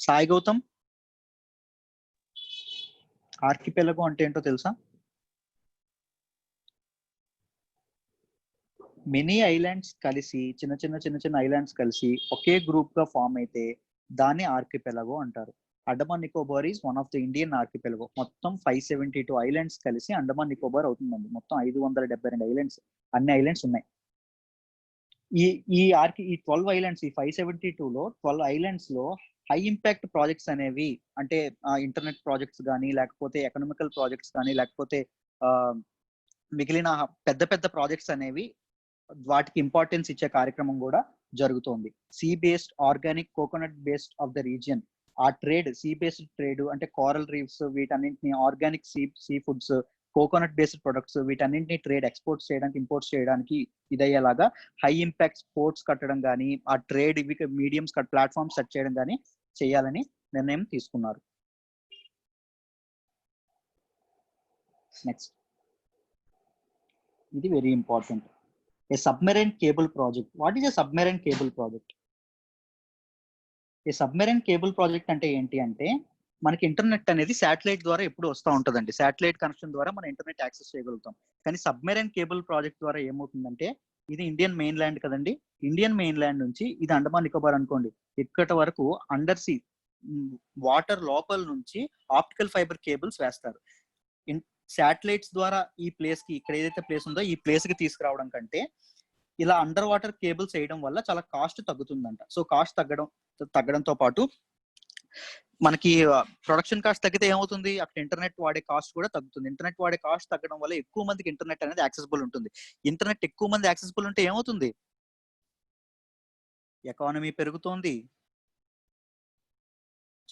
సాయి గౌతమ్, ఆర్కిపెలగో అంటే ఏంటో తెలుసా? మెనీ ఐలాండ్స్ కలిసి చిన్న చిన్న చిన్న చిన్న ఐలాండ్స్ కలిసి ఒకే గ్రూప్ గా ఫామ్ అయితే దాన్ని ఆర్కిపెలగో అంటారు. Andaman Nicobar is one of the Indian archipelago. మొత్తం 572 ఐలాండ్స్ కలిసి అండమాన్ నికోబార్ అవుతుందండి. మొత్తం 572 ఐలాండ్స్, అన్ని ఐలాండ్స్ ఉన్నాయి. ఈ ఈ 12 ఐలాండ్స్, ఈ 572లో 12 ఐలాండ్స్ లో హై ఇంపాక్ట్ ప్రాజెక్ట్స్ అనేవి, అంటే ఇంటర్నెట్ ప్రాజెక్ట్స్ కానీ, లేకపోతే ఎకనామికల్ ప్రాజెక్ట్స్ కానీ, లేకపోతే మిగిలిన పెద్ద పెద్ద ప్రాజెక్ట్స్ అనేవి వాటికి ఇంపార్టెన్స్ ఇచ్చే కార్యక్రమం కూడా జరుగుతోంది. Sea based organic coconut based of the region. ఆ ట్రేడ్, సీ బేస్డ్ ట్రేడ్ అంటే కోరల్ రీఫ్స్, వీటన్నింటిని organic sea foods, coconut based products, వీటన్నింటినీ ట్రేడ్ ఎక్స్పోర్ట్స్ చేయడానికి, ఇంపోర్ట్స్ చేయడానికి ఇదయ్యేలాగా హై ఇంపాక్ట్ స్పోర్ట్స్ కట్టడం కానీ, ఆ ట్రేడ్ మీడియంస్ ప్లాట్ఫామ్స్ సెట్ చేయడం కానీ చేయాలని నిర్ణయం తీసుకున్నారు. నెక్స్ట్, ఇది very important. A submarine cable project. What is a submarine cable project? A submarine cable project అంటే ఏంటి అంటే, మనకి ఇంటర్నెట్ అనేది శాటిలైట్ ద్వారా ఎప్పుడు వస్తూ ఉంటుందండి. శాటిలైట్ కనెక్షన్ ద్వారా మనం ఇంటర్నెట్ యాక్సెస్ చేయగలుగుతాం. కానీ సబ్మెరైన్ కేబుల్ ప్రాజెక్ట్ ద్వారా ఏమవుతుందంటే, ఇది ఇండియన్ మెయిన్ ల్యాండ్ కదండి. ఇండియన్ మెయిన్ ల్యాండ్ నుంచి ఇది అండమాన్ నికోబార్ అనుకోండి, ఇక్కడ వరకు అండర్ సీ వాటర్ లోపల నుంచి ఆప్టికల్ ఫైబర్ కేబుల్స్ వేస్తారు. శాటిలైట్స్ ద్వారా ఈ ప్లేస్ కి, ఇక్కడ ఏదైతే ప్లేస్ ఉందో ఈ ప్లేస్ కి తీసుకురావడం కంటే ఇలా అండర్ వాటర్ కేబుల్స్ వేయడం వల్ల చాలా కాస్ట్ తగ్గుతుందంట. సో కాస్ట్ తగ్గడంతో పాటు మనకి ప్రొడక్షన్ కాస్ట్ తగ్గితే ఏమవుతుంది, అక్కడ ఇంటర్నెట్ వాడే కాస్ట్ కూడా తగ్గుతుంది. ఇంటర్నెట్ వాడే కాస్ట్ తగ్గడం వల్ల ఎక్కువ మందికి ఇంటర్నెట్ అనేది యాక్సెసిబుల్ ఉంటుంది. ఇంటర్నెట్ ఎక్కువ మంది యాక్సెసిబుల్ ఉంటే ఏమవుతుంది, ఎకానమీ పెరుగుతోంది,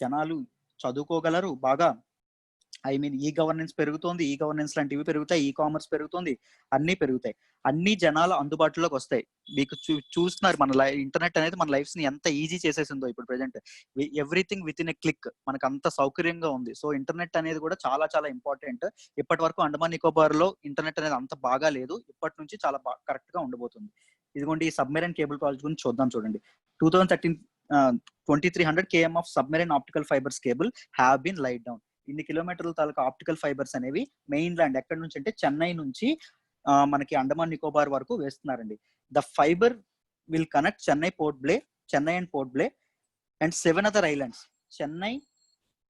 జనాలు చదువుకోగలరు బాగా, ఈ గవర్నెన్స్ పెరుగుతోంది, ఈ గవర్నెన్స్ లాంటివి పెరుగుతాయి, ఈ కామర్స్ పెరుగుతుంది, అన్ని పెరుగుతాయి, అన్ని జనాలు అందుబాటులోకి వస్తాయి. మీకు చూస్తున్నారు మన ఇంటర్నెట్ అనేది మన లైఫ్స్ ని ఎంత ఈజీ చేసేసిందో ఇప్పుడు present. Everything with in a click మనకు అంత సౌకర్యంగా ఉంది. సో ఇంటర్నెట్ అనేది కూడా చాలా చాలా ఇంపార్టెంట్. ఇప్పటి వరకు అండమాన్ నికోబార్ లో ఇంటర్నెట్ అనేది అంత బాగా లేదు, ఇప్పటి నుంచి చాలా కరెక్ట్ గా ఉండబోతుంది. ఇదిగోండి, ఈ సబ్మెరైన్ కేబుల్ ప్రాజెక్ట్ గురించి చూద్దాం. చూడండి, 2013 2300 km of submarine optical fibres cable have been laid down. ఇన్ని కిలోమీటర్ల తాలూకా ఆప్టికల్ ఫైబర్స్ అనేవి మెయిన్ ల్యాండ్ ఎక్కడి నుంచి అంటే చెన్నై నుంచి మనకి అండమాన్ నికోబార్ వరకు వేస్తున్నారండి. The fibre will connect Chennai and Port Blair and 7 other islands. Chennai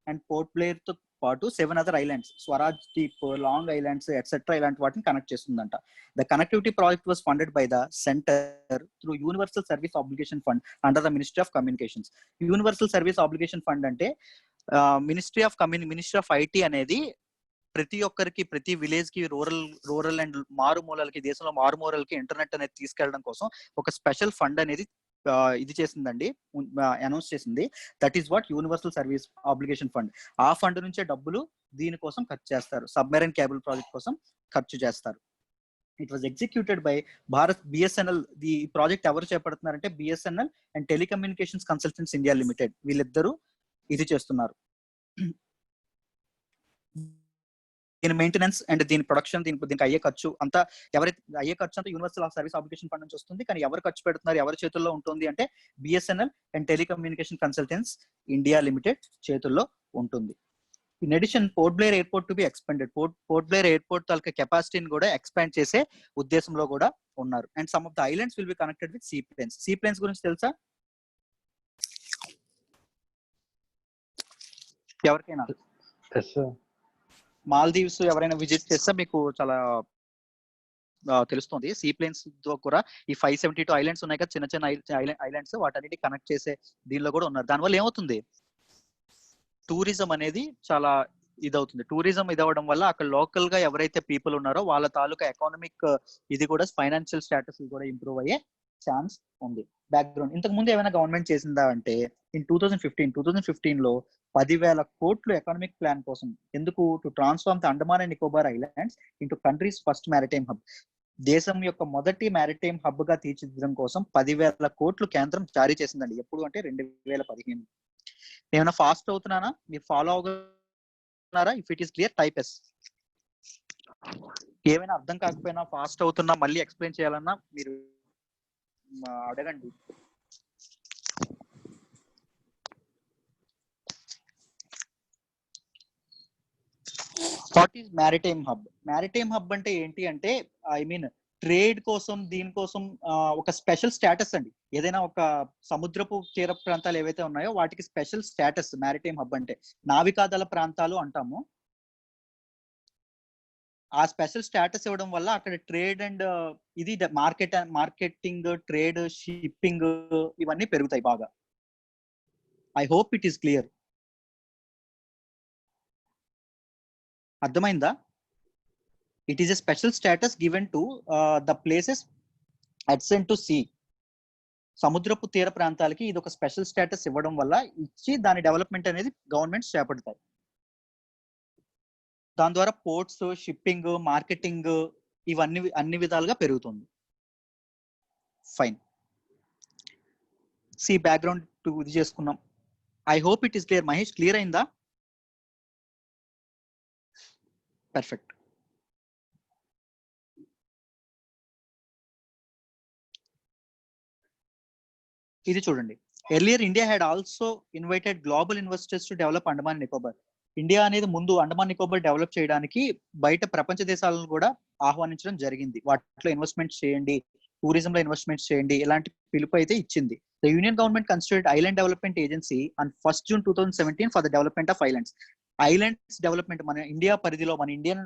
and Port Blair తో పాటు 7 other islands, Swaraj Dweep, Long islands etcetera, ఇలాంటి వాటిని కనెక్ట్ చేస్తుందంట. The connectivity project was funded by the centre through universal service obligation fund under the ministry of communications. Universal service obligation fund అంటే ministry of IT అనేది ప్రతి ఒక్కరికి, ప్రతి village కి, rural and మారుమూలలకి, దేశంలో మారుమూలలకి ఇంటర్నెట్ అనేది తీసుకెళ్లడం కోసం ఒక స్పెషల్ ఫండ్ అనేది ఇది చేసిందండి, అనౌన్స్ చేసింది. That is what universal service obligation fund. ఆ ఫండ్ నుంచే డబ్బులు దీనికోసం ఖర్చు చేస్తారు, సబ్మెరైన్ కేబుల్ ప్రాజెక్ట్ కోసం ఖర్చు చేస్తారు. It was executed by Bharat BSNL. ఈ ప్రాజెక్ట్ ఎవరు చేపడుతున్నారంటే BSNL and telecommunications consultants India limited, వీళ్ళిద్దరూ ఇది చేస్తున్నారు. దీని మెయింటెనెన్స్ అండ్ దీని ప్రొడక్షన్, దీనికి అయ్యే ఖర్చు అంతా యూనివర్సల్ సర్వీస్ ఆబ్లిగేషన్ ఫండ్ నుంచి వస్తుంది. కానీ ఎవరు ఖర్చు పెడుతున్నారు, ఎవరి చేతుల్లో ఉంటుంది అంటే BSNL and telecommunication consultants India limited చేతుల్లో ఉంటుంది. In addition, Port Blair airport to be expanded. Port Blair airport తాలూకా కెపాసిటీని కూడా ఎక్స్పాండ్ చేసే ఉద్దేశంలో కూడా ఉన్నారు. And some of the islands will be connected with seaplanes. Seaplanes గురించి తెలుసా ఎవరికైనా? మాల్దీవ్స్ ఎవరైనా విజిట్ చేస్తే మీకు చాలా తెలుస్తుంది. సీ ప్లేన్స్ తో కూడా ఈ 572 ఐలాండ్స్ ఉన్నాయి కదా, చిన్న చిన్న ఐలాండ్స్, వాటన్నిటి కనెక్ట్ చేసే దీనిలో కూడా ఉన్నారు. దానివల్ల ఏమవుతుంది, టూరిజం అనేది చాలా ఇదవుతుంది. టూరిజం ఇదవడం వల్ల అక్కడ లోకల్ గా ఎవరైతే పీపుల్ ఉన్నారో వాళ్ళ తాలూకా ఎకానమిక్ ఇది కూడా, ఫైనాన్షియల్ స్టేటస్ కూడా ఇంప్రూవ్ అయ్యే ఛాన్స్ ఉంది. బ్యాక్గ్రౌండ్, ఇంతకు ముందు ఏమైనా గవర్నమెంట్ చేసిందా అంటే, ఇన్ 2015 లో 10,000 కోట్లు ఎకనామిక్ ప్లాన్ కోసం. ఎందుకు? To transform the Andaman and Nicobar islands into countries first maritime hub. దేశం యొక్క మొదటి మ్యారిటైమ్ హబ్ గా తీర్చిదిద్దడం కోసం 10,000 కోట్లు కేంద్రం జారీ చేసిందండి. ఎప్పుడు అంటే 2015. ఏమైనా ఫాస్ట్ అవుతున్నానా, మీరు ఫాలో అవుతున్నారా? If it is clear, type yes. ఏమైనా అర్థం కాకపోయినా, ఫాస్ట్ అవుతున్నా, మళ్ళీ ఎక్స్ప్లెయిన్ చేయాలన్నా మీరు అడగండి. What is maritime hub? Maritime hub అంటే ఏంటి అంటే, ఐ మీన్ ట్రేడ్ కోసం, దీనికోసం ఒక స్పెషల్ స్టేటస్ అండి. ఏదైనా ఒక సముద్రపు తీర ప్రాంతాలు ఏవైతే ఉన్నాయో వాటికి స్పెషల్ స్టేటస్ మ్యారిటైమ్ హబ్ అంటే. నావికాదళ ప్రాంతాలు అంటాము. ఆ స్పెషల్ స్టేటస్ ఇవ్వడం వల్ల అక్కడ ట్రేడ్ అండ్ ఇది మార్కెటింగ్, ట్రేడ్, షిప్పింగ్ ఇవన్నీ పెరుగుతాయి బాగా. I hope it is clear. అర్థమైందా? It is a special status given to the places adjacent to sea. సముద్రపు తీర ప్రాంతాలకి ఇది ఒక స్పెషల్ స్టేటస్ ఇవ్వడం వల్ల ఇచ్చి దాని డెవలప్మెంట్ అనేది గవర్నమెంట్స్ చేపడతాయి. దాని ద్వారా పోర్ట్స్, షిప్పింగ్, మార్కెటింగ్ ఇవన్నీ అన్ని విధాలుగా పెరుగుతుంది. ఫైన్. సి బ్యాక్గ్రౌండ్ ఇది చేసుకున్నాం. I hope it is clear. Mahesh, clear అయిందా? పర్ఫెక్ట్. ఇది చూడండి. Earlier India had also invited global investors to develop Andaman Nicobar. India అనేది ముందు అండమాన్ నికోబార్ డెవలప్ చేయడానికి బయట ప్రపంచ దేశాలను కూడా ఆహ్వానించడం జరిగింది. వాటిలో ఇన్వెస్ట్మెంట్ చేయండి, టూరిజం లో ఇన్వెస్ట్మెంట్ చేయండి, ఇలాంటి పిలుపు అయితే ఇచ్చింది. The union government considered island development agency on 1 June 2017 for the development of islands. Islands development మన ఇండియా పరిధిలో, మన ఇండియన్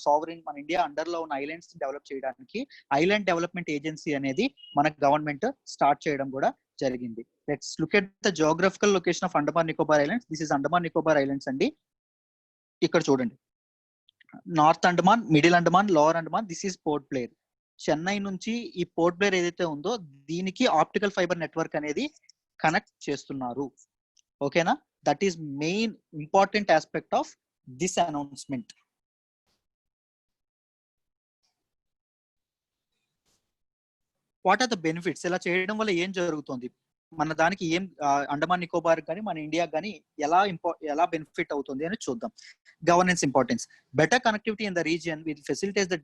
సావరిన్, మన ఇండియా అండర్ లో ఉన్న ఐలాండ్స్ డెవలప్ చేయడానికి ఐలాండ్ డెవలప్మెంట్ ఏజెన్సీ అనేది మన గవర్నమెంట్ స్టార్ట్ చేయడం కూడా జరిగింది. Let's look at the geographical location of Andaman Nicobar islands. This is Andaman Nicobar islands అండి. ఇక్కడ చూడండి, north Andaman, middle Andaman, lower Andaman. This is Port Blair. Chennai నుంచి ఈ పోర్ట్ బ్లేర్ ఏదైతే ఉందో దీనికి ఆప్టికల్ ఫైబర్ నెట్వర్క్ అనేది కనెక్ట్ చేస్తున్నారు. ఓకేనా? That is main important aspect of this announcement. What are the benefits? ఇలా చేయడం వల్ల ఏం జరుగుతుంది? మన దానికి ఏం అండమాన్ నికోబార్ కానీ మన ఇండియా కానీ ఎలా బెనిఫిట్ అవుతుంది అని చూద్దాం. Governance importance. Better connectivity in the region will facilitate the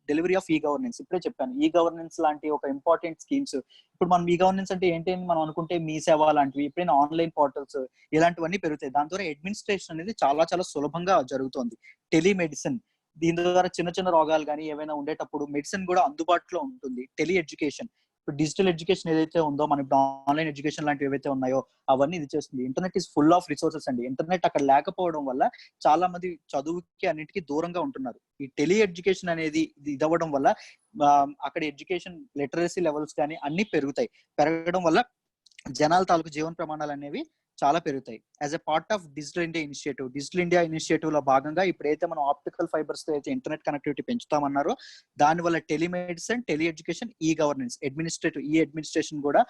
delivery of e governance. ఇప్పుడే చెప్పాను, ఈ గవర్నెన్స్ లాంటి ఒక ఇంపార్టెంట్ స్కీమ్స్. ఇప్పుడు మనం ఈ గవర్నెన్స్ అంటే ఏంటి అని మనం అనుకుంటే మీ సేవ లాంటివి, ఎప్పుడైనా ఆన్లైన్ పోర్టల్స్ ఇలాంటివన్నీ పెరుగుతాయి. దాని ద్వారా అడ్మినిస్ట్రేషన్ అనేది చాలా చాలా సులభంగా జరుగుతుంది. టెలిమెడిసిన్, దీని ద్వారా చిన్న చిన్న రోగాలు కానీ ఏమైనా ఉండేటప్పుడు మెడిసిన్ కూడా అందుబాటులో ఉంటుంది. టెలి ఎడ్యుకేషన్, ఇప్పుడు డిజిటల్ ఎడ్యుకేషన్ ఏదైతే ఉందో, మన ఇప్పుడు ఆన్లైన్ ఎడ్యుకేషన్ లాంటివి ఏవైతే ఉన్నాయో అవన్నీ ఇది చేస్తుంది. Internet is full of resources అండి. ఇంటర్నెట్ అక్కడ లేకపోవడం వల్ల చాలా మంది చదువుకి అన్నిటికీ దూరంగా ఉంటున్నారు. ఈ టెలి ఎడ్యుకేషన్ అనేది ఇది అవ్వడం వల్ల అక్కడ ఎడ్యుకేషన్ లిటరసీ లెవెల్స్ కానీ అన్ని పెరగడం వల్ల జనాల తాలూకు జీవన ప్రమాణాలు అనేవి చాలా పెరుగుతాయి. As a part of digital India initiative లో భాగంగా ఇప్పుడైతే మనం ఆప్టికల్ ఫైబర్స్ తో అయితే ఇంటర్నెట్ కనెక్టివిటీ పెంచుతామన్నారో, దాని వల్ల telemedicine, tele education, e governance, administration కూడా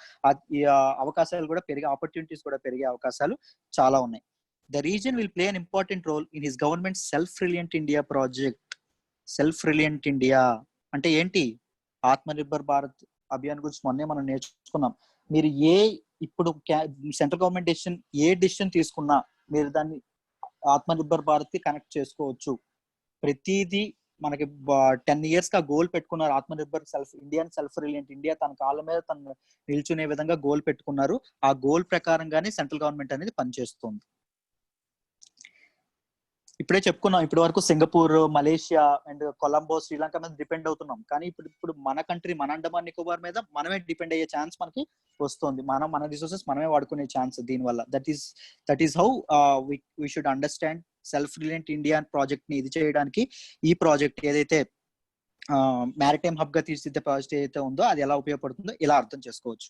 అవకాశాలు కూడా పెరిగే, ఆపర్చునిటీస్ కూడా పెరిగే అవకాశాలు చాలా ఉన్నాయి. The region will play an important role in his government self reliant India project. Self reliant India అంటే ఏంటి? ఆత్మనిర్భర్ భారత్ అభియాన్ గురించి మొన్నే మనం నేర్చుకున్నాం. మీరు ఇప్పుడు సెంట్రల్ గవర్నమెంట్ డెసిషన్ తీసుకున్నా మీరు దాన్ని ఆత్మనిర్భర్ భారత్ కి కనెక్ట్ చేసుకోవచ్చు. ప్రతిదీ మనకి 10 years గా గోల్ పెట్టుకున్నారు. ఆత్మనిర్భర్ సెల్ఫ్ రిలయంట్ ఇండియా తన కాళ్ళ మీద తను నిల్చునే విధంగా గోల్ పెట్టుకున్నారు. ఆ గోల్ ప్రకారంగానే సెంట్రల్ గవర్నమెంట్ అనేది పనిచేస్తుంది. ఇప్పుడే చెప్పుకున్నాం, ఇప్పటి వరకు Singapore, Malaysia and Colombo, Sri Lanka మీద డిపెండ్ అవుతున్నాం. కానీ ఇప్పుడు మన కంట్రీ, మన అండమాన్ నికోబార్ మీద మనమే డిపెండ్ అయ్యే ఛాన్స్ మనకి వస్తుంది. మన రిసోర్సెస్ మనమే వాడుకునే ఛాన్స్ దీని వల్ల. That is how we should understand self reliant India project ని ఇది చేయడానికి. ఈ ప్రాజెక్ట్ ఏదైతే మ్యారిటైమ్ హబ్ గా తీర్చిదిద్దే ప్రాజెక్ట్ ఏదైతే ఉందో అది ఎలా ఉపయోగపడుతుందో ఇలా అర్థం చేసుకోవచ్చు.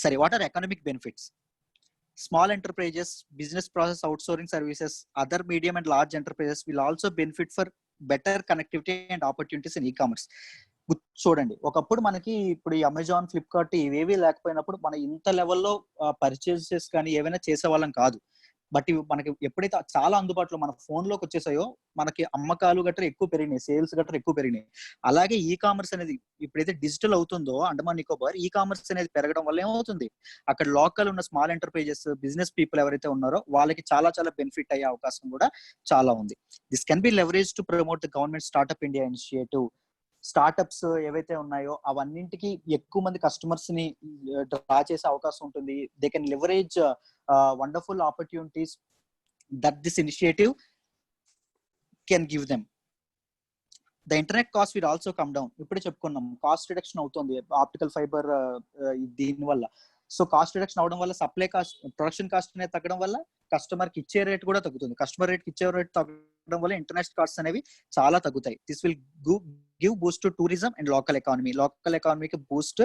సరే, what are economic benefits? Small enterprises, business process outsourcing services, other medium and large enterprises will also benefit for better connectivity and opportunities in e-commerce. చూడండి, ఒకప్పుడు మనకి ఇప్పుడు ఈ అమెజాన్, ఫ్లిప్కార్ట్ ఇవేవి లేకపోయినప్పుడు మన ఇంత లెవెల్లో పర్చేసెస్ కానీ ఏవైనా చేసేవాళ్ళం కాదు. బట్ ఇవి మనకి ఎప్పుడైతే చాలా అందుబాటులో మన ఫోన్ లోకి వచ్చేసాయో మనకి అమ్మకాలు గట్రా ఎక్కువ పెరిగినాయి, సేల్స్ గట్రా ఎక్కువ పెరిగినాయి. అలాగే ఈ కామర్స్ అనేది ఇప్పుడైతే డిజిటల్ అవుతుందో అండమాన్ నికోబార్, ఈ కామర్స్ అనేది పెరగడం వల్ల ఏమవుతుంది, అక్కడ లోకల్ ఉన్న స్మాల్ ఎంటర్ప్రైజెస్, బిజినెస్ పీపుల్ ఎవరైతే ఉన్నారో వాళ్ళకి చాలా చాలా బెనిఫిట్ అయ్యే అవకాశం కూడా చాలా ఉంది. This can be leverage to promote the government startup India initiative. Startups ఏవైతే ఉన్నాయో అవన్నింటికి ఎక్కువ మంది కస్టమర్స్ ని డ్రా చేసే అవకాశం ఉంటుంది. They can leverage wonderful opportunities that this initiative can give them. The internet cost will also come down. ఇప్పుడే చెప్పుకున్నాం కాస్ట్ రిడక్షన్ అవుతుంది ఆప్టికల్ ఫైబర్ దీని వల్ల. సో కాస్ట్ రిడక్షన్ అవడం వల్ల సప్లై కాస్ట్, ప్రొడక్షన్ కాస్ట్ అనేది తగ్గడం వల్ల కస్టమర్ కి ఇచ్చే రేట్ కూడా తగ్గుతుంది. కస్టమర్ రేట్ ఇచ్చే రేట్ తగ్గడం వల్ల ఇంటర్నెట్ కాస్ట్ అనేవి చాలా తగ్గుతాయి. This will give boost to tourism and local economy. Local ఎకానమీకి బూస్ట్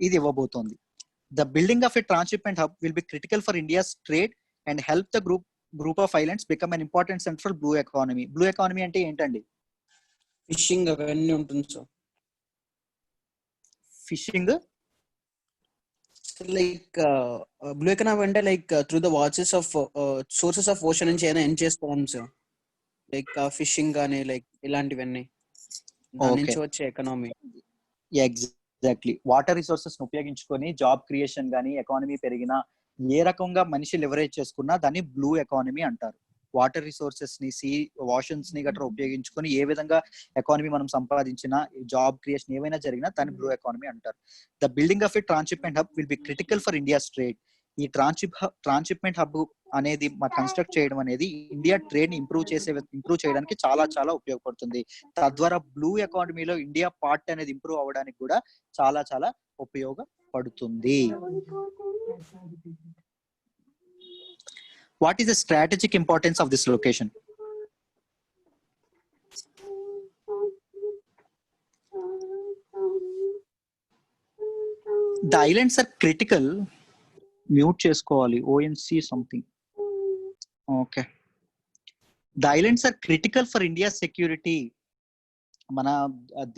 ఇది ఇవ్వబోతోంది. The building of a transshipment hub will be critical for India's trade and help the group of islands become an important centre for blue economy. Blue economy అంటే ఏంటండి? Fishing అవన్నీ ఉంటుంది sir. Fishing like blue economy అంటే like through the watches of sources of ocean నుంచి ఏదైనా ఎన్ చేసుకోవడం sir. Like fishing కానీ లైక్ ఇలాంటివన్నీ దాని నుంచి వచ్చే ఎకనామీ. ఎగ్జాక్ట్లీ. వాటర్ రిసోర్సెస్ ఉపయోగించుకొని జాబ్ క్రియేషన్ గానీ ఎకానమీ పెరిగినా, ఏ రకంగా మనిషి లివరేజ్ చేసుకున్నా దాన్ని బ్లూ ఎకానమీ అంటారు. వాటర్ రిసోర్సెస్ ని, సీ వాషన్స్ ని గట్రా ఉపయోగించుకొని ఏ విధంగా ఎకానమీ మనం సంపాదించినా, జాబ్ క్రియేషన్ ఏమైనా జరిగినా దాన్ని బ్లూ ఎకానమీ అంటారు. The building of a transshipment hub will be critical for India's trade. ఈ ట్రాన్స్షిప్మెంట్ హబ్ అనేది కన్స్ట్రక్ట్ చేయడం అనేది ఇండియా ట్రేడ్ ని ఇంప్రూవ్ చేయడానికి చాలా చాలా ఉపయోగపడుతుంది. తద్వారా బ్లూ ఎకానమీలో ఇండియా పార్ట్ అనేది ఇంప్రూవ్ అవ్వడానికి కూడా చాలా చాలా ఉపయోగపడుతుంది. What is the strategic importance of this location? The islands are critical. Mute చేసుకోవాలి. ONC something. Okay. The islands are critical for India's security. మన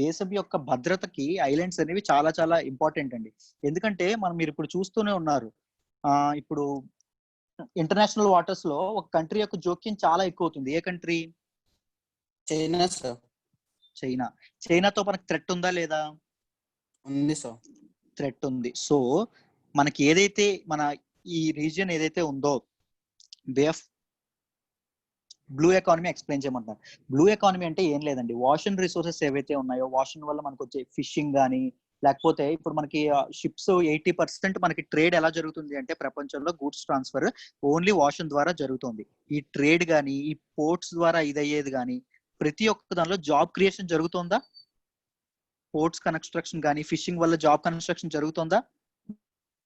దేశం యొక్క భద్రతకి ఐలాండ్స్ అనేవి చాలా చాలా ఇంపార్టెంట్ అండి. ఎందుకంటే మీరు ఇప్పుడు చూస్తూనే ఉన్నారు, ఇప్పుడు ఇంటర్నేషనల్ వాటర్స్ లో ఒక కంట్రీ యొక్క జోక్యం చాలా ఎక్కువ అవుతుంది. ఏ కంట్రీ? China sir. చైనాతో మనకు థ్రెట్ ఉందా లేదా? ఉంది సార్, థ్రెట్ ఉంది. సో మనకి ఏదైతే మన ఈ రీజియన్ ఏదైతే ఉందో, బే ఆఫ్ బ్లూ ఎకానమీ ఎక్స్ప్లెయిన్ చేయమంటారు. బ్లూ ఎకానమీ అంటే ఏం లేదండి, వాషన్ రిసోర్సెస్ ఏవైతే ఉన్నాయో, వాషన్ వల్ల మనకు వచ్చే ఫిషింగ్ కానీ, లేకపోతే ఇప్పుడు మనకి షిప్స్ 80% మనకి ట్రేడ్ ఎలా జరుగుతుంది అంటే ప్రపంచంలో గూడ్స్ ట్రాన్స్ఫర్ ఓన్లీ వాషన్ ద్వారా జరుగుతుంది. ఈ ట్రేడ్ కానీ, ఈ పోర్ట్స్ ద్వారా ఇదయ్యేది కానీ, ప్రతి ఒక్క దానిలో జాబ్ క్రియేషన్ జరుగుతుందా? పోర్ట్స్ కన్స్ట్రక్షన్ కానీ, ఫిషింగ్ వల్ల జాబ్ కన్స్ట్రక్షన్ జరుగుతుందా?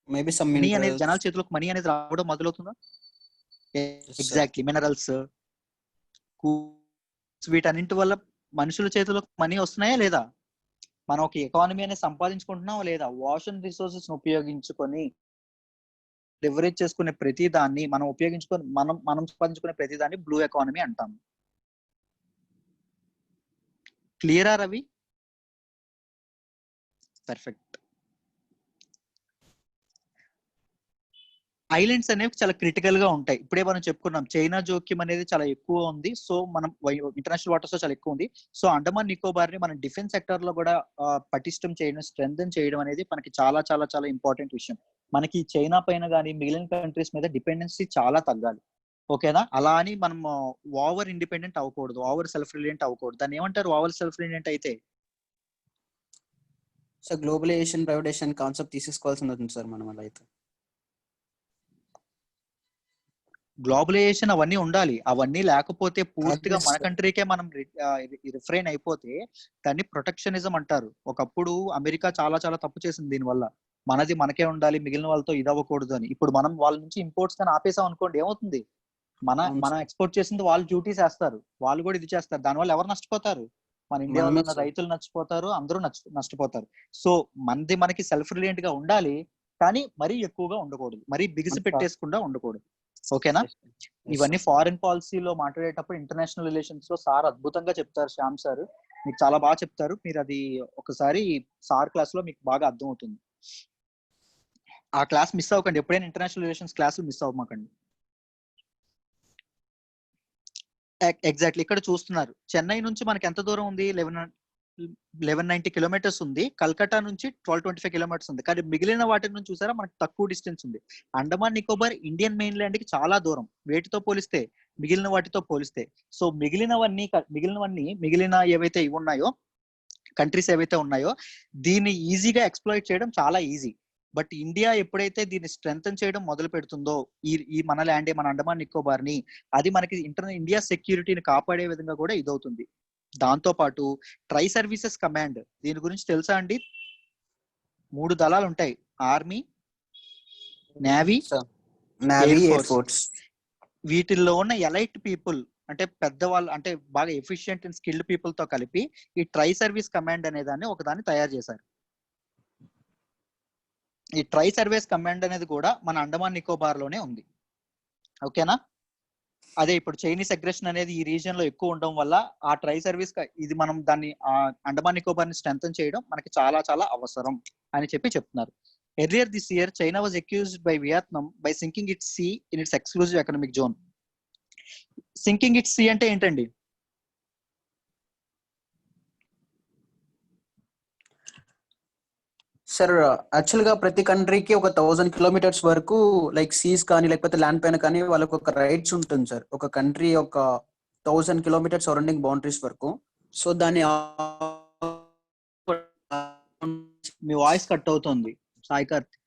మేబీ సమ్ మనీ అనేది జనాల చేతిలోకి మనీ అనేది రావడం మొదలవుతుందా? ఎగ్జాక్ట్లీ. మినరల్స్, వీటన్నింటి వల్ల మనుషుల చేతిలోకి మనీ వస్తున్నాయా లేదా? మనం ఒక ఎకానమీ అనేది సంపాదించుకుంటున్నాం లేదా? వాషన్ రిసోర్సెస్ ఉపయోగించుకొని లివరేజ్ చేసుకునే ప్రతి దాన్ని మనం ఉపయోగించుకొని మనం సంపాదించుకునే ప్రతి దాన్ని బ్లూ ఎకానమీ అంటాం. క్లియరా రవి? పర్ఫెక్ట్. ఐలాండ్స్ అనేవి చాలా క్రిటికల్ గా ఉంటాయి. ఇప్పుడే మనం చెప్పుకున్నాం చైనా జోక్యం అనేది చాలా ఎక్కువ ఉంది. సో మనం ఇంటర్నేషనల్ వాటర్స్ లో చాలా ఎక్కువ ఉంది. సో అండమాన్ నికోబార్ ని మనం డిఫెన్స్ సెక్టర్ లో కూడా పటిష్టం చేయడం, స్ట్రెంథెన్ చేయడం అనేది మనకి చాలా చాలా చాలా ఇంపార్టెంట్ విషయం. మనకి చైనా పైన కానీ మిగిలిన కంట్రీస్ మీద డిపెండెన్సీ చాలా తగ్గాలి. ఓకేనా? అలా అని మనం ఓవర్ ఇండిపెండెంట్ అవ్వకూడదు, ఓవర్ సెల్ఫ్ రిలయంట్ అవ్వకూడదు. దాన్ని ఏమంటారు ఓవర్ సెల్ఫ్ రిలయంట్ అయితే? సో గ్లోబలైజేషన్, ప్రైవేటైజేషన్ కాన్సెప్ట్ తీసుకోవాల్సి ఉంటుంది సార్ మనం. అలా అయితే గ్లోబలైజేషన్ అవన్నీ ఉండాలి. అవన్నీ లేకపోతే పూర్తిగా మన కంట్రీకే మనం రిఫ్రైన్ అయిపోతే దాన్ని ప్రొటెక్షనిజం అంటారు. ఒకప్పుడు అమెరికా చాలా చాలా తప్పు చేసింది దీనివల్ల. మనది మనకే ఉండాలి, మిగిలిన వాళ్ళతో ఇది అవ్వకూడదు అని. ఇప్పుడు మనం వాళ్ళ నుంచి ఇంపోర్ట్స్ కానీ ఆపేసాం అనుకోండి, ఏమవుతుంది? మనం ఎక్స్పోర్ట్ చేసింది వాళ్ళు డ్యూటీస్ వేస్తారు, వాళ్ళు కూడా ఇది చేస్తారు. దానివల్ల ఎవరు నష్టపోతారు? మన ఇండియాలో ఉన్న రైతులు నష్టపోతారు, అందరూ నష్టపోతారు. సో మనకి సెల్ఫ్ రిలయంట్ గా ఉండాలి, కానీ మరీ ఎక్కువగా ఉండకూడదు, మరీ బిగిసి పెట్టేసుకుండా ఉండకూడదు. ఓకేనా? ఇవన్నీ ఫారిన్ పాలసీలో మాట్లాడేటప్పుడు ఇంటర్నేషనల్ రిలేషన్స్ లో సార్ అద్భుతంగా చెప్తారు. శ్యామ్ సార్ మీకు చాలా బాగా చెప్తారు. మీరు అది ఒకసారి సార్ క్లాస్ లో మీకు బాగా అర్థం అవుతుంది. ఆ క్లాస్ మిస్ అవ్వకండి, ఎప్పుడైనా ఇంటర్నేషనల్ రిలేషన్స్ క్లాసులు మిస్ అవ్వమాకండి. ఎగ్జాక్ట్లీ. ఇక్కడ చూస్తున్నారు చెన్నై నుంచి మనకి ఎంత దూరం ఉంది? 1190 కిలోమీటర్స్ ఉంది. కల్కట్టా నుంచి 1225 కిలోమీటర్స్ ఉంది. కానీ మిగిలిన వాటి నుంచి చూసారా మనకి తక్కువ డిస్టెన్స్ ఉంది. Andaman Nicobar Indian main land కి చాలా దూరం వేటితో పోలిస్తే, మిగిలిన వాటితో పోలిస్తే. సో మిగిలిన ఏవైతే ఇవి ఉన్నాయో, కంట్రీస్ ఏవైతే ఉన్నాయో, దీన్ని ఈజీగా ఎక్స్ప్లాయిట్ చేయడం చాలా ఈజీ. బట్ ఇండియా ఎప్పుడైతే దీన్ని స్ట్రెంగ్ చేయడం మొదలు పెడుతుందో ఈ మన ల్యాండ్ మన అండమాన్ నికోబార్ ని, అది మనకి ఇండియా సెక్యూరిటీని కాపాడే విధంగా కూడా ఇదవుతుంది. దాంతో పాటు ట్రై సర్వీసెస్ కమాండ్, దీని గురించి తెలుసా అండి? 3 దళాలు ఉంటాయి, army, navy, navy, air air force. వీటిల్లో ఉన్న ఎలైట్ పీపుల్ అంటే పెద్దవాళ్ళు, అంటే బాగా ఎఫిషియెంట్ అండ్ స్కిల్డ్ పీపుల్ తో కలిపి ఈ ట్రై సర్వీస్ కమాండ్ అనే దాన్ని ఒకదాన్ని తయారు చేశారు. ఈ ట్రై సర్వీస్ కమాండ్ అనేది కూడా మన అండమాన్ నికోబార్ లోనే ఉంది. ఓకేనా? అదే ఇప్పుడు చైనీస్ అగ్రెషన్ అనేది ఈ రీజియన్ లో ఎక్కువ ఉండడం వల్ల ఆ ట్రై సర్వీస్ ఇది మనం దాన్ని అండమాన్ నికోబార్ ని స్ట్రెంగ్ చేయడం మనకి చాలా చాలా అవసరం అని చెప్తున్నారు. Earlier this year China was accused by Vietnam by sinking its sea in its exclusive economic zone. Sinking its sea అంటే ఏంటండి? సార్ యాక్చువల్ గా ప్రతి కంట్రీకి ఒక 1000 కిలోమీటర్స్ వరకు లైక్ సీస్ కానీ లేకపోతే ల్యాండ్ పైన కానీ వాళ్ళకి ఒక రైట్స్ ఉంటుంది సార్. ఒక కంట్రీ ఒక 1000 కిలోమీటర్స్ సరౌండింగ్ బౌండరీస్ వరకు. సో దాన్ని మీ వాయిస్ కట్ అవుతుంది సాయి కార్తిక్.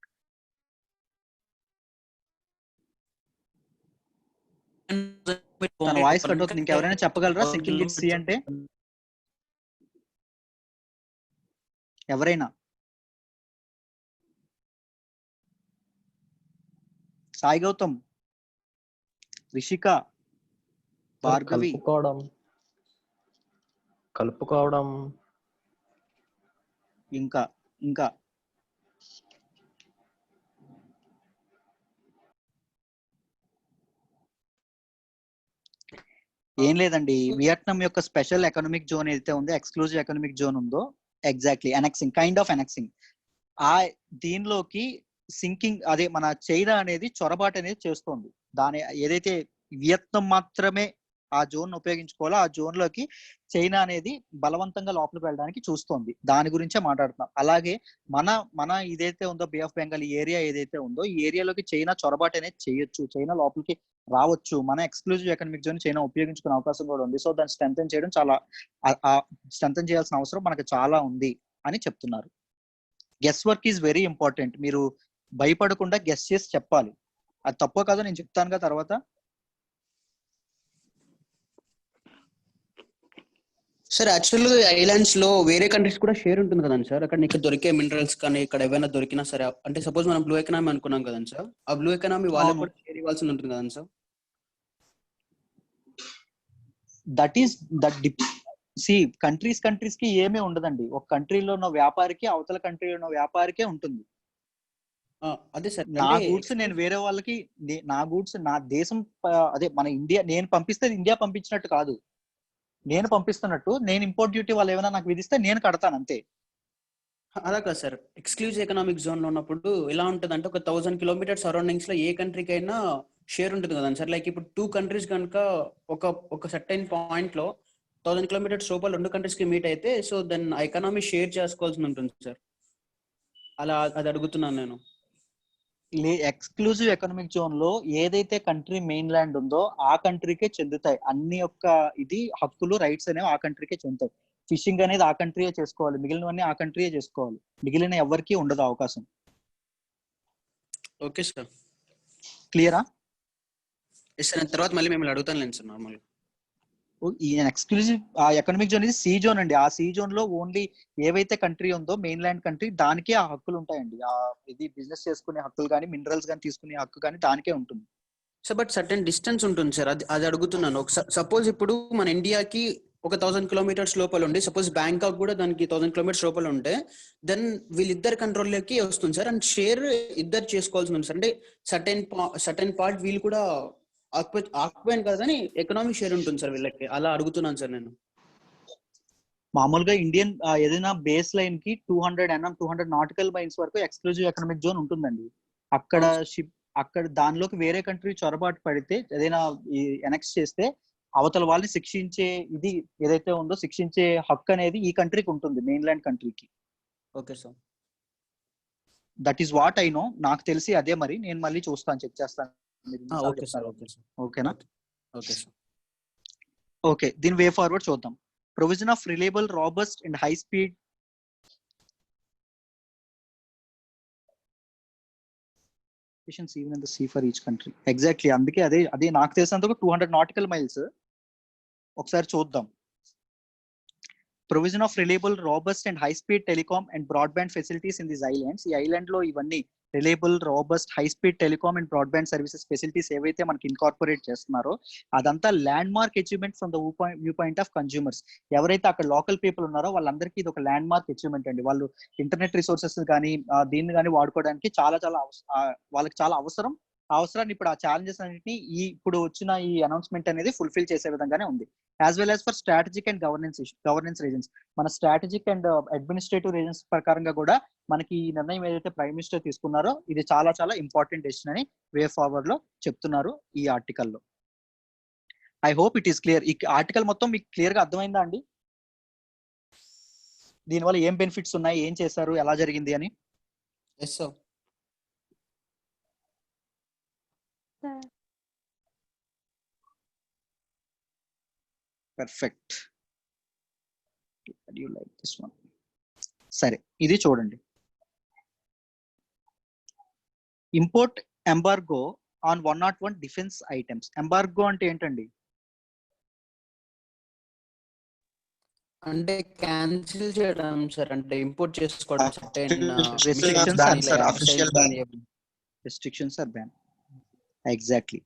తన వాయిస్ కట్ అవుతుంది. ఇంకెవరైనా చెప్పగలరా సింకింగ్ ఇట్స్ సీ అంటే? ఎవరైనా? సాయి గౌతమ్, రిషిక, భార్గవి. కలుపుకోవడం ఇంకా ఇంకా ఏం లేదండి. వియత్నాం యొక్క స్పెషల్ ఎకనామిక్ జోన్ ఏదైతే ఉందో, ఎక్స్క్లూజివ్ ఎకనామిక్ జోన్ ఉందో, ఎగ్జాక్ట్లీ అనెక్సింగ్, కైండ్ ఆఫ్ అనెక్సింగ్, ఆ దీనిలోకి సింకింగ్ అదే మన చైనా అనేది చొరబాటు అనేది చేస్తోంది. దాని ఏదైతే వియత్నాం మాత్రమే ఆ జోన్ ఉపయోగించుకోవాలో ఆ జోన్ లోకి చైనా అనేది బలవంతంగా లోపలికి వెళ్ళడానికి చూస్తోంది. దాని గురించే మాట్లాడుతున్నాం. అలాగే మన ఇదైతే ఉందో బే ఆఫ్ బెంగాల్ ఈ ఏరియా ఏదైతే ఉందో, ఈ ఏరియాలోకి చైనా చొరబాటు అనేది చేయొచ్చు, చైనా లోపలికి రావచ్చు. మన ఎక్స్క్లూజివ్ ఎకనామిక్ జోన్ చైనా ఉపయోగించుకునే అవకాశం కూడా ఉంది. సో దాన్ని స్ట్రెంగ్ చేయడం చాలా స్ట్రెంగ్ చేయాల్సిన అవసరం మనకు చాలా ఉంది అని చెప్తున్నారు. Guess work is very important. మీరు భయపడకుండా గెస్ చేసి చెప్పాలి. అది తప్పో కాదో నేను చెప్తానుగా తర్వాత. సార్ యాక్చువల్గా ఐలాండ్స్ లో వేరే కంట్రీస్ కూడా షేర్ ఉంటుంది కదండి సార్. అక్కడ ఇక్కడ దొరికే మినరల్స్ కానీ ఇక్కడ ఏమైనా దొరికినా సరే, అంటే సపోజ్ మనం బ్లూ ఎకనామీ అనుకున్నాం కదండి సార్, ఆ బ్లూ ఎకనామీ వాళ్ళకి కూడా షేర్ ఇవ్వాల్సి ఉంటుంది కదండి సార్. దట్ సి కంట్రీస్ కి ఏమీ ఉండదండి. ఒక కంట్రీలో ఉన్న వ్యాపారికి అవతల కంట్రీలో ఉన్న వ్యాపారికే ఉంటుంది. అదే సార్, నా గూడ్స్ నేను వేరే వాళ్ళకి, నా గూడ్స్ నా దేశం అదే మన ఇండియా నేను పంపిస్తే ఇండియా పంపించినట్టు కాదు, నేను పంపిస్తున్నట్టు. నేను ఇంపోర్ట్ డ్యూటీ వాళ్ళు ఏమైనా నాకు విధిస్తే నేను కడతాను అంతే. అలా కాదు సార్, ఎక్స్క్లూజివ్ ఎకనామిక్ జోన్ లో ఉన్నప్పుడు ఎలా ఉంటుంది అంటే ఒక 1000 కిలోమీటర్స్ సరౌండింగ్స్ లో ఏ కంట్రీకి అయినా షేర్ ఉంటుంది కదండి సార్. లైక్ ఇప్పుడు 2 కంట్రీస్ కనుక ఒక సర్టైన్ పాయింట్ లో 1000 కిలోమీటర్స్ లోపల 2 కంట్రీస్ కి మీట్ అయితే, సో దెన్ ఆ ఎకనామీ షేర్ చేసుకోవాల్సి ఉంటుంది సార్. అలా అది అడుగుతున్నాను నేను. ఎక్స్క్లూజివ్ ఎకనామిక్ జోన్ లో ఏదైతే కంట్రీ మెయిన్ ల్యాండ్ ఉందో ఆ కంట్రీకే చెందుతాయి అన్ని యొక్క ఇది హక్కులు, రైట్స్ అనేవి ఆ కంట్రీకే చెందుతాయి. ఫిషింగ్ అనేది ఆ కంట్రీయే చేసుకోవాలి, మిగిలినవన్నీ ఆ కంట్రీయే చేసుకోవాలి, మిగిలిన ఎవరికి ఉండదు అవకాశం. ఓకే సార్, క్లియరా? తర్వాత మళ్ళీ మిమ్మల్ని అడుగుతాను లేండి సార్. నార్మల్ ఈ ఎక్స్క్లూజివ్ ఎకనామిక్ జోన్ ఇది సీ జోన్ అండి. ఆ సీ జోన్ లో ఓన్లీ ఏవైతే కంట్రీ ఉందో మెయిన్ ల్యాండ్ కంట్రీ దానికే ఆ హక్కులు ఉంటాయండి. ఆ ఇది బిజినెస్ చేసుకునే హక్కులు కానీ మినరల్స్ కానీ తీసుకునే హక్కు కానీ దానికే ఉంటుంది. సార్ బట్ సర్టెన్ డిస్టెన్స్ ఉంటుంది సార్, అది అడుగుతున్నాను. సపోజ్ ఇప్పుడు మన ఇండియాకి ఒక 1000 కిలోమీటర్స్ లోపల ఉండి, సపోజ్ బ్యాంకాక్ కూడా దానికి 1000 కిలోమీటర్స్ లోపల ఉంటే, దెన్ వీళ్ళిద్దరు కంట్రోల్లోకి వస్తుంది సార్. అండ్ షేర్ ఇద్దరు చేసుకోవాల్సి ఉంది సార్. అంటే సర్టెన్ పార్ట్ వీళ్ళు కూడా ఆక్యుపైన్ కాదని ఎకనామిక్ షేర్ ఉంటుంది సార్ వీళ్ళకి. అలా అడుగుతున్నాను సార్ నేను. మామూలుగా ఇండియన్ ఏదైనా బేస్ లైన్ కి 200 నాటికల్ మైల్స్ వరకు ఎక్స్క్లూజివ్ ఎకనామిక్ జోన్ ఉంటుందండి. అక్కడ దానిలోకి వేరే కంట్రీ చొరబాటు పడితే, ఏదైనా ఎనెక్స్ చేస్తే అవతల వాళ్ళని శిక్షించే ఇది ఏదైతే ఉందో, శిక్షించే హక్కు అనేది ఈ కంట్రీకి ఉంటుంది, మెయిన్ ల్యాండ్ కంట్రీకి. Okay sir, that is what I know. నాకు తెలిసి అదే. మరి నేను మళ్ళీ చూస్తాను, చెక్ చేస్తాను. ఓకేనా? Okay sir. ఓకే, దీని వే ఫార్వర్డ్ చూద్దాం. Provision of reliable, robust and high speed even in the sea for each country. Exactly, అందుకే అదే నాకు తెలిసినంత 200 నాటికల్ మైల్స్. ఒకసారి చూద్దాం. Provision of reliable, robust and high speed telecom and broadband facilities in this islands. ఈ island లో ఇవన్నీ reliable, robust, high speed telecom and broadband services facilities ఏవైతే మనకి ఇన్కార్పొరేట్ చేస్తున్నారో అదంతా landmark achievement from the view point of consumers. ఎవరైతే అక్కడ local people ఉన్నారో వాళ్ళందరికీ ఇది ఒక ల్యాండ్ మార్క్ అచీవ్మెంట్ అండి. వాళ్ళు ఇంటర్నెట్ రిసోర్సెస్ కానీ దీన్ని కానీ వాడుకోవడానికి వాళ్ళకి చాలా అవసరం. ఆ అవసరాన్ని ఇప్పుడు ఆ ఛాలెంజెస్ అన్నింటినీ ఇప్పుడు వచ్చిన ఈ అనౌన్స్మెంట్ అనేది ఫుల్ఫిల్ చేసే విధంగానే ఉంది. As well as for strategic and governance reasons. మన స్ట్రాటజిక్ అండ్ అడ్మినిస్ట్రేటివ్ రీజన్స్ ప్రకారంగా కూడా మనకి ఈ నిర్ణయం ఏదైతే ప్రైమ్ మినిస్టర్ తీసుకున్నారో ఇది చాలా చాలా ఇంపార్టెంట్ డెసిషన్ అని వే ఫార్వర్డ్ లో చెప్తున్నారు ఈ ఆర్టికల్లో. I hope it is clear. ఈ ఆర్టికల్ మొత్తం మీకు క్లియర్ గా అర్థమైందా అండి? దీనివల్ల ఏం బెనిఫిట్స్ ఉన్నాయి, ఏం చేశారు, ఎలా జరిగింది అని? Yes sir. Perfect. You like this one. సరే, ఇది చూడండి. Import embargo on 101 defence items. Embargo అంటే ఏంటండి? అంటే క్యాన్సిల్ చేయడం సార్, అంటే ఇంపోర్ట్ చేసుకోవడం certain restrictions or ban. Exactly.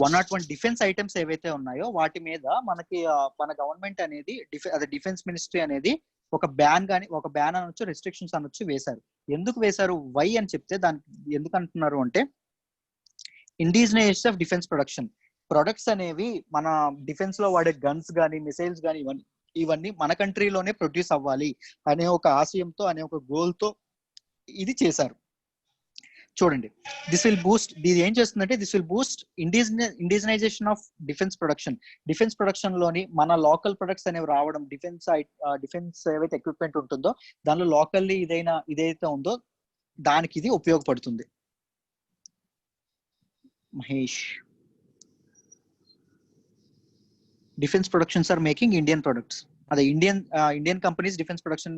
101 defence items ఏవైతే ఉన్నాయో వాటి మీద మనకి మన గవర్నమెంట్ అనేది డిఫెన్స్ మినిస్ట్రీ అనేది ఒక బ్యాన్ అనొచ్చు, రెస్ట్రిక్షన్స్ అనొచ్చు వేశారు. ఎందుకు వేశారు, వై అని చెప్తే దానికి ఎందుకు అంటున్నారు అంటే indigenisation of defence production. Products అనేవి మన డిఫెన్స్ లో వాడే గన్స్ కానీ, మిసైల్స్ కానీ ఇవన్నీ మన కంట్రీలోనే ప్రొడ్యూస్ అవ్వాలి అనే ఒక ఆశయంతో, అనే ఒక గోల్ తో ఇది చేశారు. చూడండి, దీని ఏం చేస్తుందంటే this will Boost indigenisation of defence production. Defence production లోని మన లోకల్ ప్రొడక్ట్స్ అనేవి రావడం, డిఫెన్స్ ఏవైతే ఎక్విప్మెంట్ ఉంటుందో దానిలో లోకల్లీ ఇదైతే ఉందో దానికి ఇది ఉపయోగపడుతుంది. Mahesh, defence productions are making Indian products. అదే ఇండియన్ కంపెనీస్ డిఫెన్స్ ప్రొడక్షన్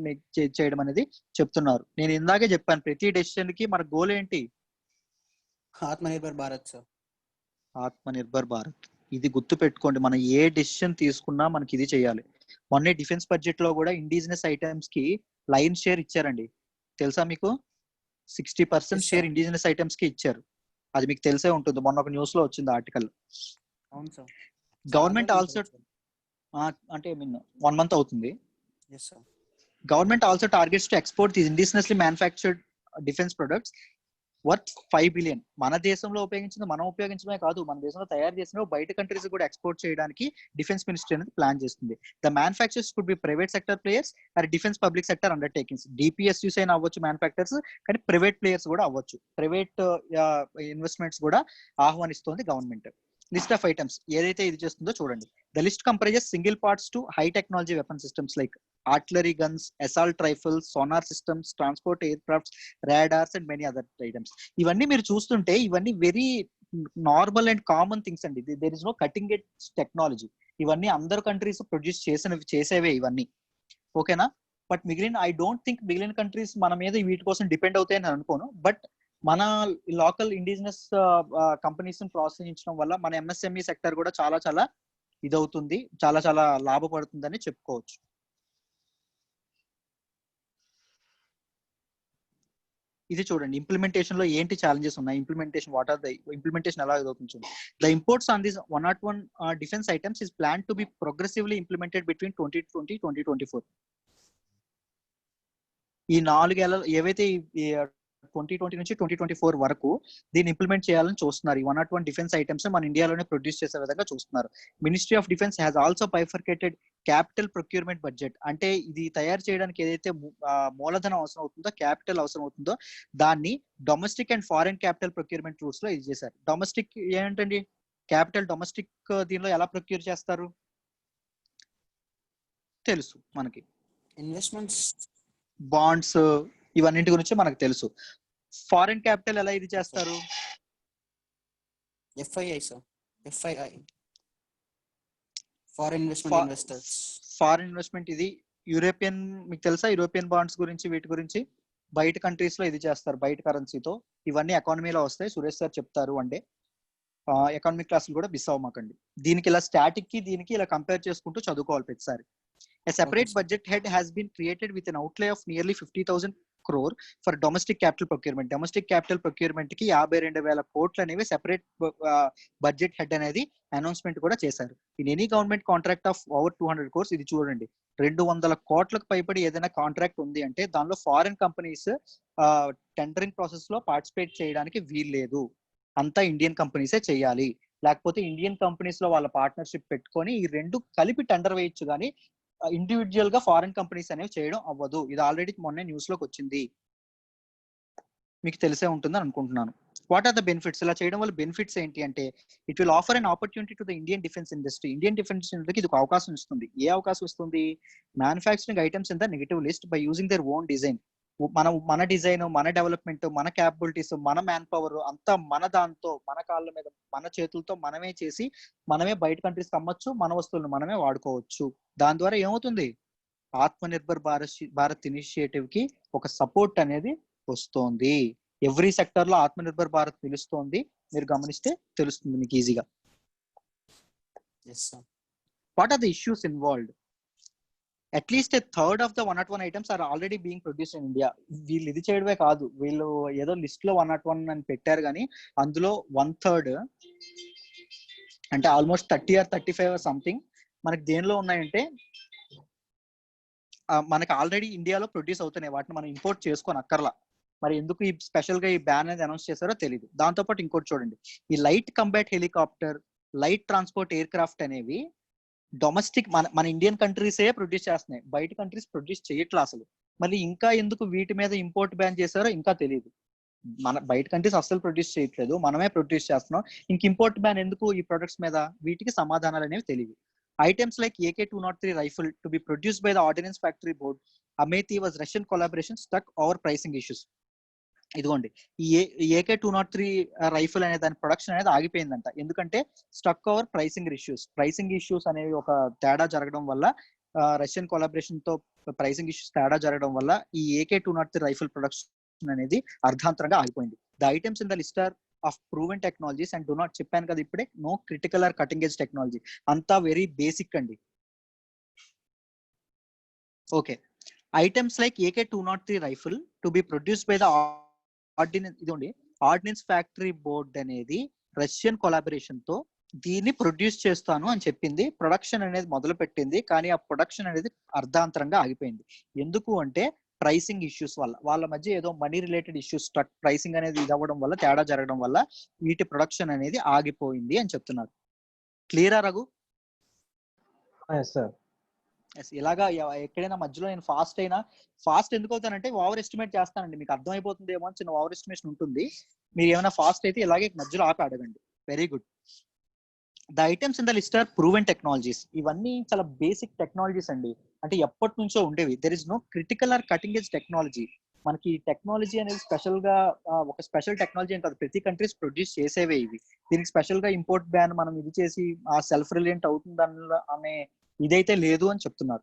చేయడం అనేది చెప్తున్నారు. నేను ఇందాకే చెప్పాను, ప్రతి డెసిషన్ కి మన గోల్ ఏంటి? ఆత్మనిర్భర్ భారత్ సార్. ఆత్మనిర్భర్ భారత్. ఇది గుర్తు పెట్టుకోండి, మనం ఏ డెసిషన్ తీసుకున్నా మనకి ఇది చేయాలి. మొన్నే డిఫెన్స్ బడ్జెట్ లో కూడా ఇండిజినస్ ఐటమ్స్ కి లైన్ షేర్ ఇచ్చారండి. తెలుసా మీకు? 60% షేర్ ఇండిజినస్ ఐటమ్స్ కి ఇచ్చారు. అది మీకు తెలిసే ఉంటుంది, మొన్న ఒక న్యూస్ లో వచ్చింది ఆర్టికల్. అవును సార్. గవర్నమెంట్ ఆల్సో అంటే 1 month అవుతుంది. Government also targets to export these indigenously manufactured defence products worth 5 billion. మన దేశంలో మనం ఉపయోగించడమే కాదు, మన దేశంలో తయారు చేసిన బయట కంట్రీస్ కూడా ఎక్స్పోర్ట్ చేయడానికి డిఫెన్స్ మినిస్ట్రీ అనేది ప్లాన్ చేస్తుంది. The manufacturers could be private sector players or defence public sector undertakings. DPSUs అయినా అవ్వచ్చు మ్యానుఫ్యాక్చర్స్, కానీ ప్రైవేట్ ప్లేయర్స్ కూడా అవ్వచ్చు. ప్రైవేట్ ఇన్వెస్ట్మెంట్స్ కూడా ఆహ్వానిస్తోంది గవర్నమెంట్. లిస్ట్ ఆఫ్ ఐటమ్స్ ఏదైతే ఇది చేస్తుందో చూడండి. The list comprises single parts to high technology weapon systems like artillery guns, assault rifles, sonar systems, transport aircrafts, radars and many other items. ఇవన్నీ మీరు చూస్తుంటే ఇవన్నీ very normal and common things అండి. There is no cutting edge technology. ఇవన్నీ అందరు countries produce చేసేవే ఇవన్నీ, ఓకేనా? బట్ ఐ డోంట్ థింక్ మిగిలిన కంట్రీస్ మన మీద వీటి కోసం డిపెండ్ అవుతాయని అనుకోను. బట్ మన లోకల్ ఇండిజినస్ కంపెనీస్ ప్రోత్సహించడం వల్ల మన ఎంఎస్ఎంఈ సెక్టర్ కూడా చాలా చాలా ఇదవుతుంది, చాలా చాలా లాభపడుతుందని చెప్పుకోవచ్చు. ఇది చూడండి, ఇంప్లిమెంటేషన్ లో ఏంటి ఛాలెంజెస్ ఉన్నాయి, ఇంప్లిమెంటేషన్ ఎలా అవుతుంది చూడండి. The imports on this 101 defence items is plan to be progressively implemented between 2020-2024. ఈ 4 ఏళ్ళ ఏవైతే 2020 నుంచి 2024 వరకు దీన్ని ఇంప్లిమెంట్ చేయాలని చూస్తున్నారు. ఈ 101 డిఫెన్స్ ఐటమ్స్ మన ఇండియాలోనే ప్రొడ్యూస్ చేసే విధంగా చూస్తున్నారు. Ministry of defence has also bifurcated capital procurement budget. అంటే ఇది తయారు చేయడానికి ఏదైతే మూలధనం అవసరం అవుతుందో, క్యాపిటల్ అవసరం అవుతుందో దాన్ని domestic and foreign capital procurement roots లో ఇది చేశారు. డొమెస్టిక్ ఏంటండి? క్యాపిటల్ డొమెస్టిక్ దీనిలో ఎలా ప్రొక్యూర్ చేస్తారు తెలుసు మనకి. ఇన్వెస్ట్మెంట్స్, బాండ్స్, ఇవన్నింటి గురించి మనకు తెలుసు. ఫారెన్ క్యాపిటల్ ఎలా ఇది చేస్తారు? FII sir. FII foreign investment. ఇది యూరోపియన్, మీకు తెలుసా యూరోపియన్ బాండ్స్ గురించి, వీటి గురించి? బయట కంట్రీస్ లో ఇది చేస్తారు బయట కరెన్సీతో. ఇవన్నీ ఎకానమీలో వస్తాయి, సురేష్ సార్ చెప్తారు వన్ డే. ఎకానమిక్ క్లాసులు కూడా మిస్ అవ్వమాకండి. దీనికి ఇలా స్టాటిక్ కి దీనికి ఇలా కంపేర్ చేసుకుంటూ చదువుకోవాలి ప్రతిసారి. A separate sir. budget head has been created with an outlay of nearly 50,000 crore for domestic capital procurement. Domestic capital procurement కి 52,000 కోట్లు అనేవి సెపరేట్ బడ్జెట్ హెడ్ అనేది అనౌన్స్మెంట్ కూడా చేశారు. In any government contract of over 200 crores, ఇది చూడండి 200 కోట్లకు పైబడి ఏదైనా కాంట్రాక్ట్ ఉంది అంటే దానిలో ఫారిన్ కంపెనీస్ టెండరింగ్ ప్రాసెస్ లో పార్టిసిపేట్ చేయడానికి వీల్లేదు. అంతా ఇండియన్ కంపెనీసే చేయాలి. లేకపోతే ఇండియన్ కంపెనీస్ లో వాళ్ళ పార్ట్నర్షిప్ పెట్టుకొని ఈ రెండు కలిపి టెండర్ వేయొచ్చు, కానీ ఇండివిజువల్ గా ఫారిన్ కంపెనీస్ అనేవి చేయడం అవ్వదు. ఇది ఆల్రెడీ మొన్న న్యూస్ లోకి వచ్చింది, మీకు తెలిసే ఉంటుందని అనుకుంటున్నాను. What are the benefits? ఇలా చేయడం వల్ల బెనిఫిట్స్ ఏంటి అంటే, it will offer an opportunity to the Indian defence industry. Indian defence ఇండస్ట్రీకి ఇది ఒక అవకాశం ఇస్తుంది. ఏ అవకాశం ఇస్తుంది? Manufacturing items in the negative list by using their own design. మన డిజైన్, మన డెవలప్మెంట్, మన క్యాపబిలిటీస్, మన మ్యాన్ పవర్ అంతా మన దాంతో, మన కాళ్ళ మీద, మన చేతులతో మనమే చేసి మనమే బయట కంట్రీస్కి అమ్మొచ్చు, మన వస్తువులను మనమే వాడుకోవచ్చు. దాని ద్వారా ఏమవుతుంది? ఆత్మనిర్భర్ భారత్ ఇనిషియేటివ్ కి ఒక సపోర్ట్ అనేది వస్తోంది. ఎవ్రీ సెక్టర్ లో ఆత్మనిర్భర్ భారత్ నిలుస్తోంది. మీరు గమనిస్తే తెలుస్తుంది మీకు ఈజీగా. What are the issues involved? At least a third of the 101 items are already being produced in India. వీళ్ళు ఇది చేయడమే కాదు, వీళ్ళు ఏదో లిస్ట్ లో 101 అని పెట్టారు, కానీ అందులో 1/3 అంటే ఆల్మోస్ట్ 30 or 35 సంథింగ్ మనకి దేనిలో ఉన్నాయంటే మనకి ఆల్రెడీ ఇండియాలో ప్రొడ్యూస్ అవుతున్నాయి. వాటిని మనం ఇంపోర్ట్ చేసుకొని అక్కర్లా. మరి ఎందుకు ఈ స్పెషల్ గా ఈ బ్యాన్ అనేది అనౌన్స్ చేశారో తెలియదు. దాంతో పాటు ఇంకోటి చూడండి, ఈ light combat helicopter, light transport air craft అనేవి డొమెస్టిక్ మన ఇండియన్ కంట్రీసే ప్రొడ్యూస్ చేస్తున్నాయి, బయట కంట్రీస్ ప్రొడ్యూస్ చేయట్లా అసలు. మళ్ళీ ఇంకా ఎందుకు వీటి మీద ఇంపోర్ట్ బ్యాన్ చేశారో ఇంకా తెలియదు. మన బయట కంట్రీస్ అస్సలు ప్రొడ్యూస్ చేయట్లేదు, మనమే ప్రొడ్యూస్ చేస్తున్నాం. ఇంక ఇంపోర్ట్ బ్యాన్ ఎందుకు ఈ ప్రొడక్ట్స్ మీద? వీటికి సమాధానాలు అనేవి తెలియదు. Items like AK-203 rifle to be produced by the Ordnance Factory Board, Amethi was Russian collaboration stuck over pricing issues. ఇదిగోండి, ఈ AK-203 రైఫిల్ అనే దాని ప్రొడక్షన్ అనేది ఆగిపోయిందంట. ఎందుకంటే స్టక్ ఓవర్ ప్రైసింగ్ ఇష్యూస్ అనేవి ఒక తేడా జరగడం వల్ల, రష్యన్ కొలాబరేషన్ తో ప్రైసింగ్ ఇష్యూస్ తేడా జరగడం వల్ల ఈ AK-203 రైఫిల్ ప్రొడక్షన్ అనేది అర్ధాంతరంగా ఆగిపోయింది. The items in the list are of proven technologies and do not, చెప్పాను కదా ఇప్పుడే, no critical or cutting edge technology. అంతా వెరీ బేసిక్ అండి. Okay, items like AK-203 rifle to be produced by the ordnance factory board అనేది Russian collaboration తో దీన్ని produce చేస్తాను అని చెప్పింది. ప్రొడక్షన్ అనేది మొదలు పెట్టింది, కానీ ఆ ప్రొడక్షన్ అనేది అర్ధాంతరంగా ఆగిపోయింది. ఎందుకు అంటే ప్రైసింగ్ ఇష్యూస్ వల్ల, వాళ్ళ మధ్య ఏదో మనీ రిలేటెడ్ ఇష్యూస్, ప్రైసింగ్ అనేది ఇది అవ్వడం వల్ల, తేడా జరగడం వల్ల వీటి ప్రొడక్షన్ అనేది ఆగిపోయింది అని చెప్తున్నారు. క్లియరా రఘు? ఇలాగా ఎక్కడైనా మధ్యలో నేను ఫాస్ట్ ఎందుకు అవుతానంటే ఓవర్ ఎస్టిమేట్ చేస్తానండి. మీకు అర్థమైపోతుందేమో అని చిన్న ఓవర్ ఎస్టిమేషన్ ఉంటుంది. మీరు ఏమైనా ఫాస్ట్ అయితే ఇలాగే మధ్యలో ఆపి అడగండి. Very good. The items in the list are proven technologies. ఇవన్నీ చాలా బేసిక్ టెక్నాలజీస్ అండి, అంటే ఎప్పటి నుంచో ఉండేవి. There is no critical or cutting edge technology. మనకి టెక్నాలజీ అనేది స్పెషల్ గా ఒక స్పెషల్ టెక్నాలజీ అని కాదు, ప్రతి కంట్రీస్ ప్రొడ్యూస్ చేసేవే ఇవి. దీనికి స్పెషల్ గా ఇంపోర్ట్ బ్యాన్ మనం ఇది చేసి ఆ సెల్ఫ్ రిలయంట్ అవుతుంది అనే ఇదైతే లేదు అని చెప్తున్నారు.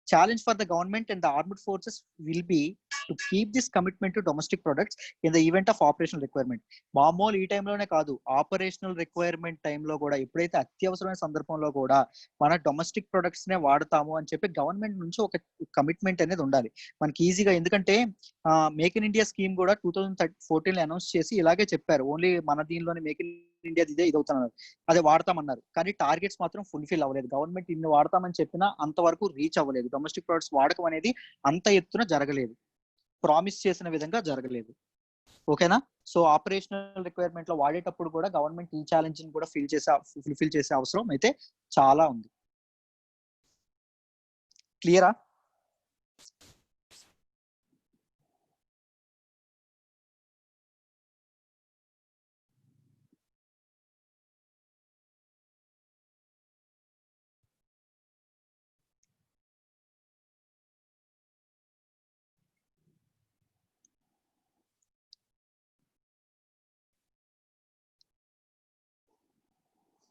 Challenge for the government and the armed forces will be to keep this commitment to domestic products in the event of operational requirement. మామూలు ఈ టైంలోనే కాదు, ఆపరేషనల్ రిక్వైర్మెంట్ టైంలో కూడా, ఎప్పుడైతే అత్యవసరమైన సందర్భంలో కూడా మన డొమెస్టిక్ ప్రొడక్ట్స్ నే వాడతాము అని చెప్పి గవర్నమెంట్ నుంచి ఒక కమిట్మెంట్ అనేది ఉండాలి మనకి ఈజీగా. ఎందుకంటే మేక్ ఇన్ ఇండియా స్కీమ్ కూడా 2014 అనౌన్స్ చేసి ఇలాగే చెప్పారు, ఓన్లీ మన దీనిలోనే మేక్ ఇన్ ఇండియా ఇదే ఇదవుతున్నారు, అదే వాడతామన్నారు. కానీ టార్గెట్స్ మాత్రం ఫుల్ఫిల్ అవ్వలేదు. గవర్నమెంట్ ఇన్ని వాడతామని చెప్పినా అంతవరకు రీచ్ అవ్వలేదు. డొమెస్టిక్ ప్రొడక్ట్స్ వాడకం అనేది అంత ఎత్తున జరగలేదు, ప్రామిస్ చేసిన విధంగా జరగలేదు. ఓకేనా? సో ఆపరేషనల్ రిక్వైర్మెంట్ లో వాడేటప్పుడు కూడా గవర్నమెంట్ ఈ ఛాలెంజ్ ని కూడా ఫుల్ఫిల్ చేసే అవసరం అయితే చాలా ఉంది. క్లియరా?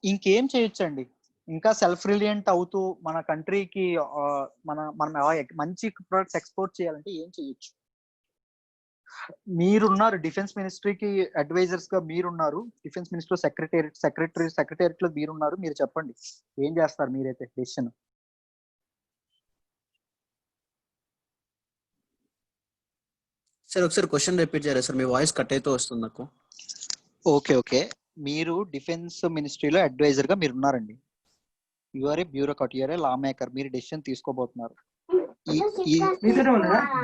ఇంకేం చేయొచ్చండి? ఇంకా సెల్ఫ్ రిలియంట్ అవుతూ మన కంట్రీకి మనం మంచి ప్రొడక్ట్స్ ఎక్స్పోర్ట్ చేయాలంటే ఏం చేయొచ్చు? మీరున్నారు డిఫెన్స్ మినిస్ట్రీకి అడ్వైజర్స్ గా మీరున్నారు, డిఫెన్స్ మినిస్టర్ సెక్రటరియట్ లో మీరున్నారు, మీరు చెప్పండి ఏం చేస్తారు మీరైతే డెసిషన్. సార్ ఒకసారి క్వశ్చన్ రిపీట్ చేయరా సార్, మీ వాయిస్ కట్ అయితే వస్తుంది నాకు. ఓకే, మీరు డిఫెన్స్ మినిస్ట్రీలో అడ్వైజర్ గా మీరు ఉన్నారండి. Your A bureaucrat, your A law maker, మీరు డెసిషన్ తీసుకోబోతున్నారు. ఈ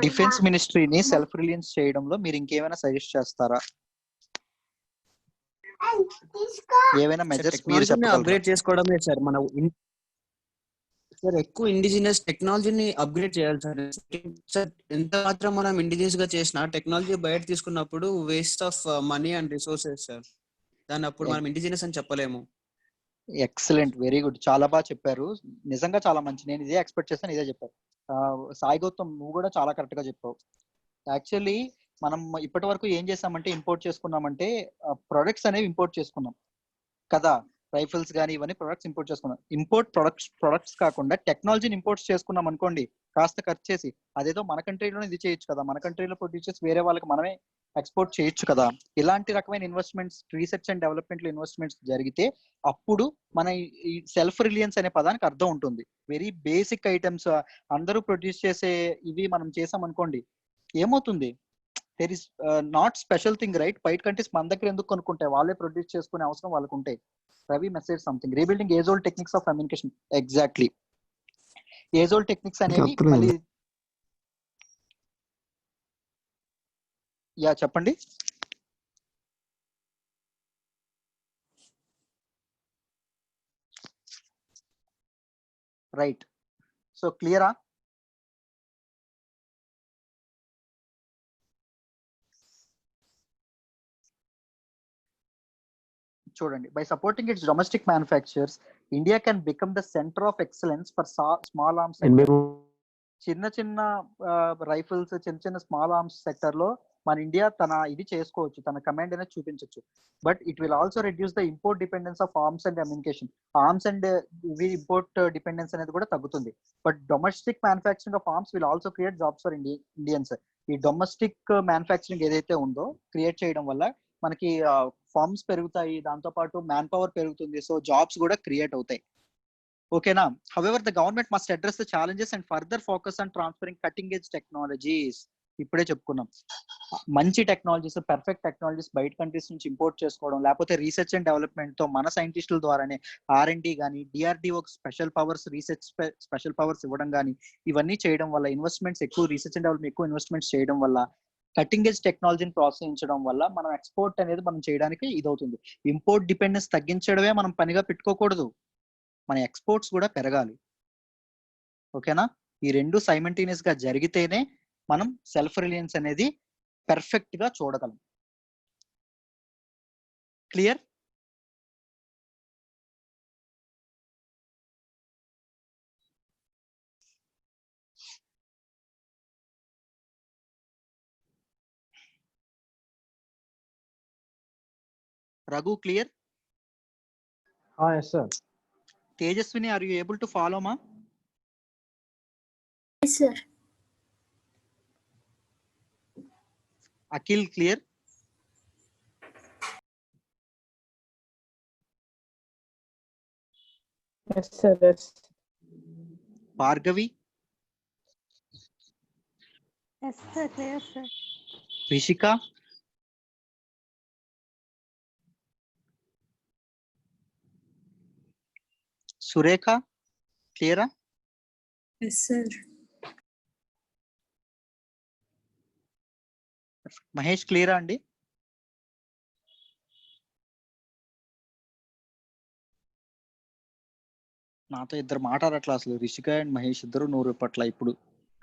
డిఫెన్స్ మినిస్ట్రీని సెల్ఫ్ రిలయన్స్ చేయడంలో మీరు ఇంకేమైనా సజెస్ట్ చేస్తారా? ఏమైనా మెజర్స్ మీరు చెప్పగలరా? అప్గ్రేడ్ చేసుకోవడమే సార్ మన సార్, ఎక్కువ ఇండిజినస్ టెక్నాలజీని అప్గ్రేడ్ చేయాలి సార్. సార్ ఎంత మాత్రం మనం ఇండిజినస్ గా చేసినా టెక్నాలజీ బయట తీసుకున్నప్పుడు waste of money and resources sir. దాన్ని అప్పుడు మనం ఇండిజినస్ అని చెప్పలేము. ఎక్సలెంట్, వెరీ గుడ్, చాలా బాగా చెప్పారు, నిజంగా చాలా మంచి. నేను ఇదే ఎక్స్పెక్ట్ చేస్తాను, ఇదే చెప్పారు. సాయి గౌతమ్, నువ్వు కూడా చాలా కరెక్ట్ గా చెప్పావు. యాక్చువల్లీ మనం ఇప్పటి వరకు ఏం చేసామంటే ఇంపోర్ట్ చేసుకున్నామంటే ప్రొడక్ట్స్ అనేవి ఇంపోర్ట్ చేసుకున్నాం కదా, రైఫిల్స్ కానీ ఇవన్నీ ప్రొడక్ట్స్ ఇంపోర్ట్ చేసుకున్నాం. ఇంపోర్ట్ ప్రొడక్ట్స్ కాకుండా టెక్నాలజీని ఇంపోర్ట్స్ చేసుకున్నాం అనుకోండి, కాస్త ఖర్చు చేసి అదేదో మన కంట్రీలోనే ఇది చేయొచ్చు కదా, మన కంట్రీలో ప్రొడ్యూస్ చేసి వేరే వాళ్ళకి మనమే ఎక్స్పోర్ట్ చేయొచ్చు కదా. ఇలాంటి రకమైన ఇన్వెస్ట్మెంట్స్, రీసెర్చ్ అండ్ డెవలప్మెంట్ లో ఇన్వెస్ట్మెంట్స్ జరిగితే అప్పుడు మన ఈ సెల్ఫ్ రిలయన్స్ అనే పదానికి అర్థం ఉంటుంది. వెరీ బేసిక్ ఐటమ్స్ అందరూ ప్రొడ్యూస్ చేసే ఇవి మనం చేసాం అనుకోండి, ఏమవుతుంది, there is not special thing right. బయట కంట్రీస్ మన దగ్గర ఎందుకు కొనుక్కుంటాయి, వాళ్ళే ప్రొడ్యూస్ చేసుకునే అవసరం వాళ్ళకు ఉంటాయి. Ravi message something, rebuilding age old techniques of communication. Exactly, age old techniques అనేవి మళ్ళీ చెప్పండి. రైట్, సో క్లియరా? చూడండి, by supporting its domestic manufacturers, India can become the centre of excellence for small arms. చిన్న చిన్న రైఫిల్స్, చిన్న స్మాల్ ఆర్మ్స్ సెక్టర్ లో మన ఇండియా తన ఇది చేసుకోవచ్చు, తన కమాండ్ అనేది చూపించవచ్చు. But it will also reduce the import dependence of arms and communication. Arms and import dependence అనేది కూడా తగ్గుతుంది. But domestic manufacturing of arms will also create jobs for Indians. ఈ డొమెస్టిక్ మ్యానుఫ్యాక్చరింగ్ ఏదైతే ఉందో క్రియేట్ చేయడం వల్ల మనకి ఫార్మ్స్ పెరుగుతాయి, దాంతో పాటు మ్యాన్ పవర్ పెరుగుతుంది, సో జాబ్స్ కూడా క్రియేట్ అవుతాయి. ఓకేనా? However the government must address the challenges and further focus on transferring cutting edge technologies. ఇప్పుడే చెప్పుకున్నాం, మంచి టెక్నాలజీస్, పర్ఫెక్ట్ టెక్నాలజీస్ బయట కంట్రీస్ నుంచి ఇంపోర్ట్ చేసుకోవడం, లేకపోతే రీసెర్చ్ అండ్ డెవలప్మెంట్ తో మన సైంటిస్టుల ద్వారానే R&D కానీ DRDO special powers, research special powers ఇవ్వడం కానీ, ఇవన్నీ చేయడం వల్ల, ఇన్వెస్ట్మెంట్స్ ఎక్కువ, రీసెర్చ్ అండ్ డెవలప్మెంట్ ఎక్కువ ఇన్వెస్ట్మెంట్స్ చేయడం వల్ల, కటింగ్ ఎడ్జ్ టెక్నాలజీని ప్రోత్సహించడం వల్ల మనం ఎక్స్పోర్ట్ అనేది మనం చేయడానికి ఇదవుతుంది. ఇంపోర్ట్ డిపెండెన్స్ తగ్గించడమే మనం పనిగా పెట్టుకోకూడదు, మన ఎక్స్పోర్ట్స్ కూడా పెరగాలి. ఓకేనా? ఈ రెండు సైమల్టేనియస్ గా జరిగితేనే మనం సెల్ఫ్ రిలయన్స్ అనేది పర్ఫెక్ట్ గా చూడగలం. Clear? Raghu, clear? Yes, sir. Tejaswini, are you able to follow, ma? Yes, sir. Akhil, clear? Yes, sir. Yes. Bhargavi? Yes, sir. Clear, sir. Rishika? Surekha? Clear? Yes, sir. Mahesh, clear అండి? నాతో ఇద్దరు మాట్లాడట్లా అసలు, Rishika and Mahesh ఇద్దరు నూరు పట్ల ఇప్పుడు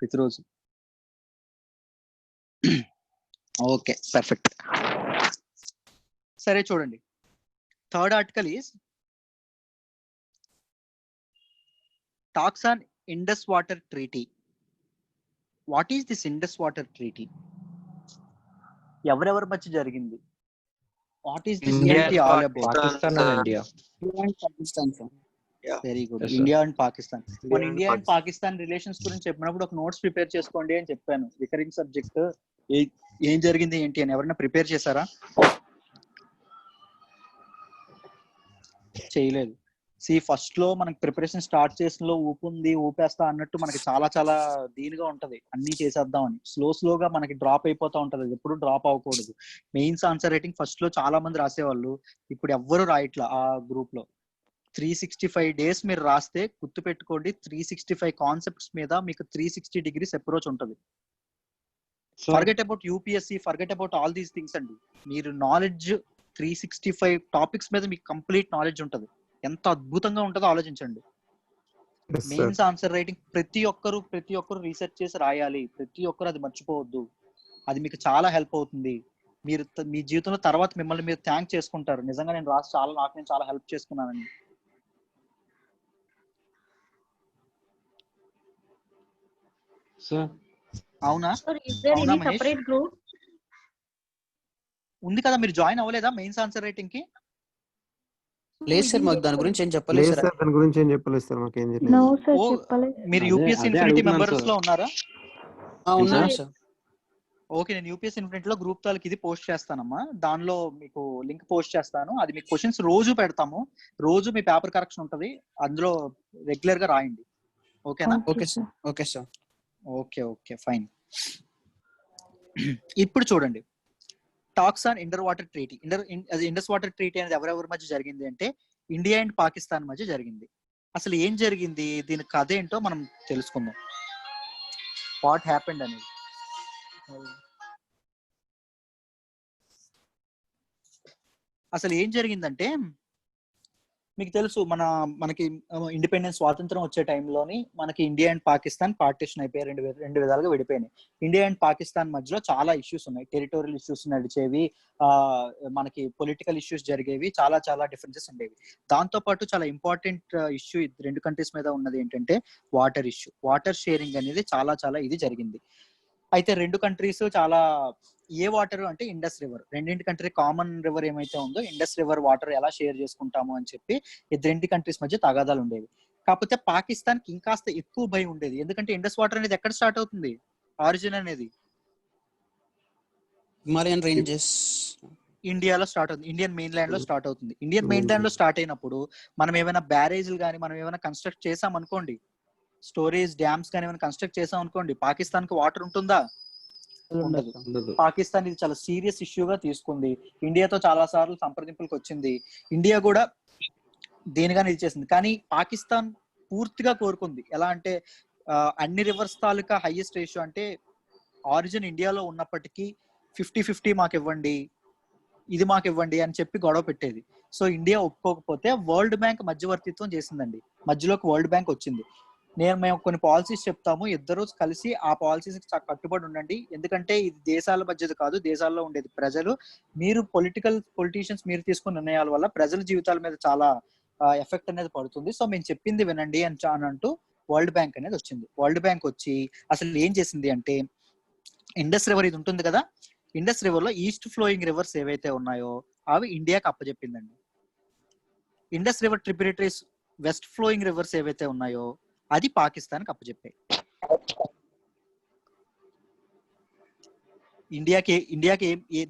ప్రతిరోజు. Okay, perfect. సరే చూడండి, third article is talks on Indus water treaty. What is this Indus water treaty? ఎవరెవరి మధ్య జరిగింది? What is this treaty all about? Pakistan and India. Pakistan sir. Very good. Yes, sir. India and Pakistan. మన and India and Pakistan relations గురించి చెప్పినప్పుడు ఒక notes prepare చేసుకోండి అని చెప్పాను. రికరింగ్ సబ్జెక్ట్ ఏం జరిగింది ఏంటి అని ఎవరైనా ప్రిపేర్ చేశారా? చేయలేదు. ఫస్ట్ లో మనకి ప్రిపరేషన్ స్టార్ట్ చేసిన ఊపేస్తా అన్నట్టు మనకి చాలా చాలా దీనిగా ఉంటది, అన్ని చేసేద్దాం అని. స్లోగా మనకి డ్రాప్ అయిపోతా ఉంటది, అది ఎప్పుడు డ్రాప్ అవ్వకూడదు. మెయిన్స్ ఆన్సర్ రైటింగ్ ఫస్ట్ లో చాలా మంది రాసేవాళ్ళు, ఇప్పుడు ఎవ్వరు రాయట్లా ఆ గ్రూప్ లో. 365 డేస్ మీరు రాస్తే గుర్తు పెట్టుకోండి, 365 కాన్సెప్ట్స్ మీద మీకు 360 degrees అప్రోచ్ ఉంటది. Forget about UPSC, forget about all these things అండి. మీరు నాలెడ్జ్ 365 టాపిక్స్ మీద మీకు కంప్లీట్ నాలెడ్జ్ ఉంటది. ఎంత అద్భుతంగా ఉంటుందో ఆలోచించండి. మెయిన్స్ ఆన్సర్ రైటింగ్ ప్రతి ఒక్కరు రీసెర్చ్ చేసి రాయాలి. ప్రతి ఒక్కరు అది మర్చిపోవద్దు. అది మీకు చాలా హెల్ప్ అవుతుంది. మీరు మీ జీవితంలో తర్వాత మిమ్మల్ని మీరు థ్యాంక్ చేసుకుంటారు, నిజంగా నేను రాసి నాకు నేను చాలా హెల్ప్ చేసుకున్నానని. అవునా? అవునా మహేష్? ఉంది కదా, మీరు జాయిన్ అవ్వలేదా మెయిన్స్ ఆన్సర్ రైటింగ్ కి? లేదు సార్, మాకు దాని గురించి ఏం చెప్పలేదు సార్. దాని గురించి ఏం చెప్పలేదు సార్, మాకు ఏం నో చెప్పలేదు. సార్ చెప్పలేదు. మీరు యూపీఎస్సీ ఇన్ఫినిటీ మెంబర్స్ లో ఉన్నారా? ఉన్నాను సార్. ఓకే, నేను యూపీఎస్సీ ఇన్ఫినిటీ లో గ్రూప్ తాలకి ఇది పోస్ట్ చేస్తానమ్మా. దానిలో మీకు లింక్ పోస్ట్ చేస్తాను. అది మీకు క్వశ్చన్స్ రోజు పెడతాము, రోజు మీ పేపర్ కరెక్షన్ ఉంటది, అందులో రెగ్యులర్ గా రాయండి. ఓకేనా? Okay sir. Okay sir. Okay fine. ఇప్పుడు చూడండి, talks on Indus water treaty. Indus water treaty అనేది ఎవరెవరి మధ్య జరిగింది అంటే ఇండియా అండ్ పాకిస్తాన్ మధ్య జరిగింది. అసలు ఏం జరిగింది, దీని కథ ఏంటో మనం తెలుసుకుందాం. వాట్ హ్యాపెండ్ అనేది. అసలు ఏం జరిగిందంటే మీకు తెలుసు, మనకి ఇండిపెండెన్స్ స్వాతంత్రం వచ్చే టైంలోని మనకి ఇండియా అండ్ పాకిస్తాన్ పార్టీషన్ అయిపోయి రెండు విధాలుగా విడిపోయినాయి. ఇండియా అండ్ పాకిస్తాన్ మధ్యలో చాలా ఇష్యూస్ ఉన్నాయి, టెరిటోరియల్ ఇష్యూస్ నడిచేవి, మనకి పొలిటికల్ ఇష్యూస్ జరిగేవి, చాలా చాలా డిఫరెన్సెస్ ఉండేవి. దాంతో పాటు చాలా ఇంపార్టెంట్ ఇష్యూ రెండు కంట్రీస్ మీద ఉన్నది ఏంటంటే వాటర్ ఇష్యూ. వాటర్ షేరింగ్ అనేది చాలా చాలా ఇది జరిగింది. అయితే రెండు కంట్రీస్ చాలా, ఏ వాటర్ అంటే ఇండస్ రివర్, రెండింటి కంట్రీ కామన్ రివర్ ఏమైతే ఉందో ఇండస్ రివర్ వాటర్ ఎలా షేర్ చేసుకుంటాము అని చెప్పి రెండు కంట్రీస్ మధ్య తగాదాలు ఉండేవి. కాకపోతే పాకిస్తాన్ కి ఇంకాస్త ఎక్కువ భయం ఉండేది, ఎందుకంటే ఇండస్ వాటర్ అనేది ఎక్కడ స్టార్ట్ అవుతుంది, ఆరిజిన్ అనేది హిమాలయన్ రేంజెస్ ఇండియాలో స్టార్ట్ అవుతుంది, ఇండియన్ మెయిన్ ల్యాండ్ లో స్టార్ట్ అవుతుంది. ఇండియన్ మెయిన్ ల్యాండ్ లో స్టార్ట్ అయినప్పుడు మనం ఏమైనా బ్యారేజ్లు కానీ మనం ఏమైనా కన్స్ట్రక్ట్ చేసాం అనుకోండి, స్టోరేజ్ డ్యామ్స్ కానీ ఏమైనా కన్స్ట్రక్ట్ చేసాం అనుకోండి, పాకిస్తాన్ కి వాటర్ ఉంటుందా? ఉండదు. పాకిస్తాన్ ఇది చాలా సీరియస్ ఇష్యూగా తీసుకుంది, ఇండియాతో చాలా సార్లు సంప్రదింపులకు వచ్చింది, ఇండియా కూడా దేనిగానే ఇది చేసింది. కానీ పాకిస్తాన్ పూర్తిగా కోరుకుంది ఎలా అంటే అన్ని రివర్స్ తాలూకా హైయెస్ట్ రేషియో అంటే ఆరిజిన్ ఇండియాలో ఉన్నప్పటికీ 50-50 మాకు ఇవ్వండి, ఇది మాకు ఇవ్వండి అని చెప్పి గొడవ పెట్టేది. సో ఇండియా ఒప్పుకోకపోతే వరల్డ్ బ్యాంక్ మధ్యవర్తిత్వం చేసిందండి, మధ్యలోకి వరల్డ్ బ్యాంక్ వచ్చింది. మేము కొన్ని పాలసీస్ చెప్తాము, ఇద్దరు కలిసి ఆ పాలసీస్ కట్టుబడి ఉండండి, ఎందుకంటే ఇది దేశాల మధ్యది కాదు, దేశాల్లో ఉండేది ప్రజలు, మీరు పొలిటీషియన్స్ మీరు తీసుకున్న నిర్ణయాల వల్ల ప్రజల జీవితాల మీద చాలా ఎఫెక్ట్ అనేది పడుతుంది, సో మేము చెప్పింది వినండి అని అంటూ వరల్డ్ బ్యాంక్ అనేది వచ్చింది. వరల్డ్ బ్యాంక్ వచ్చి అసలు ఏం చేసింది అంటే ఇండస్ రివర్ ఇది ఉంటుంది కదా, ఇండస్ రివర్ లో ఈస్ట్ ఫ్లోయింగ్ రివర్స్ ఏవైతే ఉన్నాయో అవి ఇండియాకి అప్పచెప్పిందండి. Indus river tributaries west flowing rivers ఏవైతే ఉన్నాయో అది పాకిస్తాన్ కి అప్పచెప్పాయి. ఇండియాకి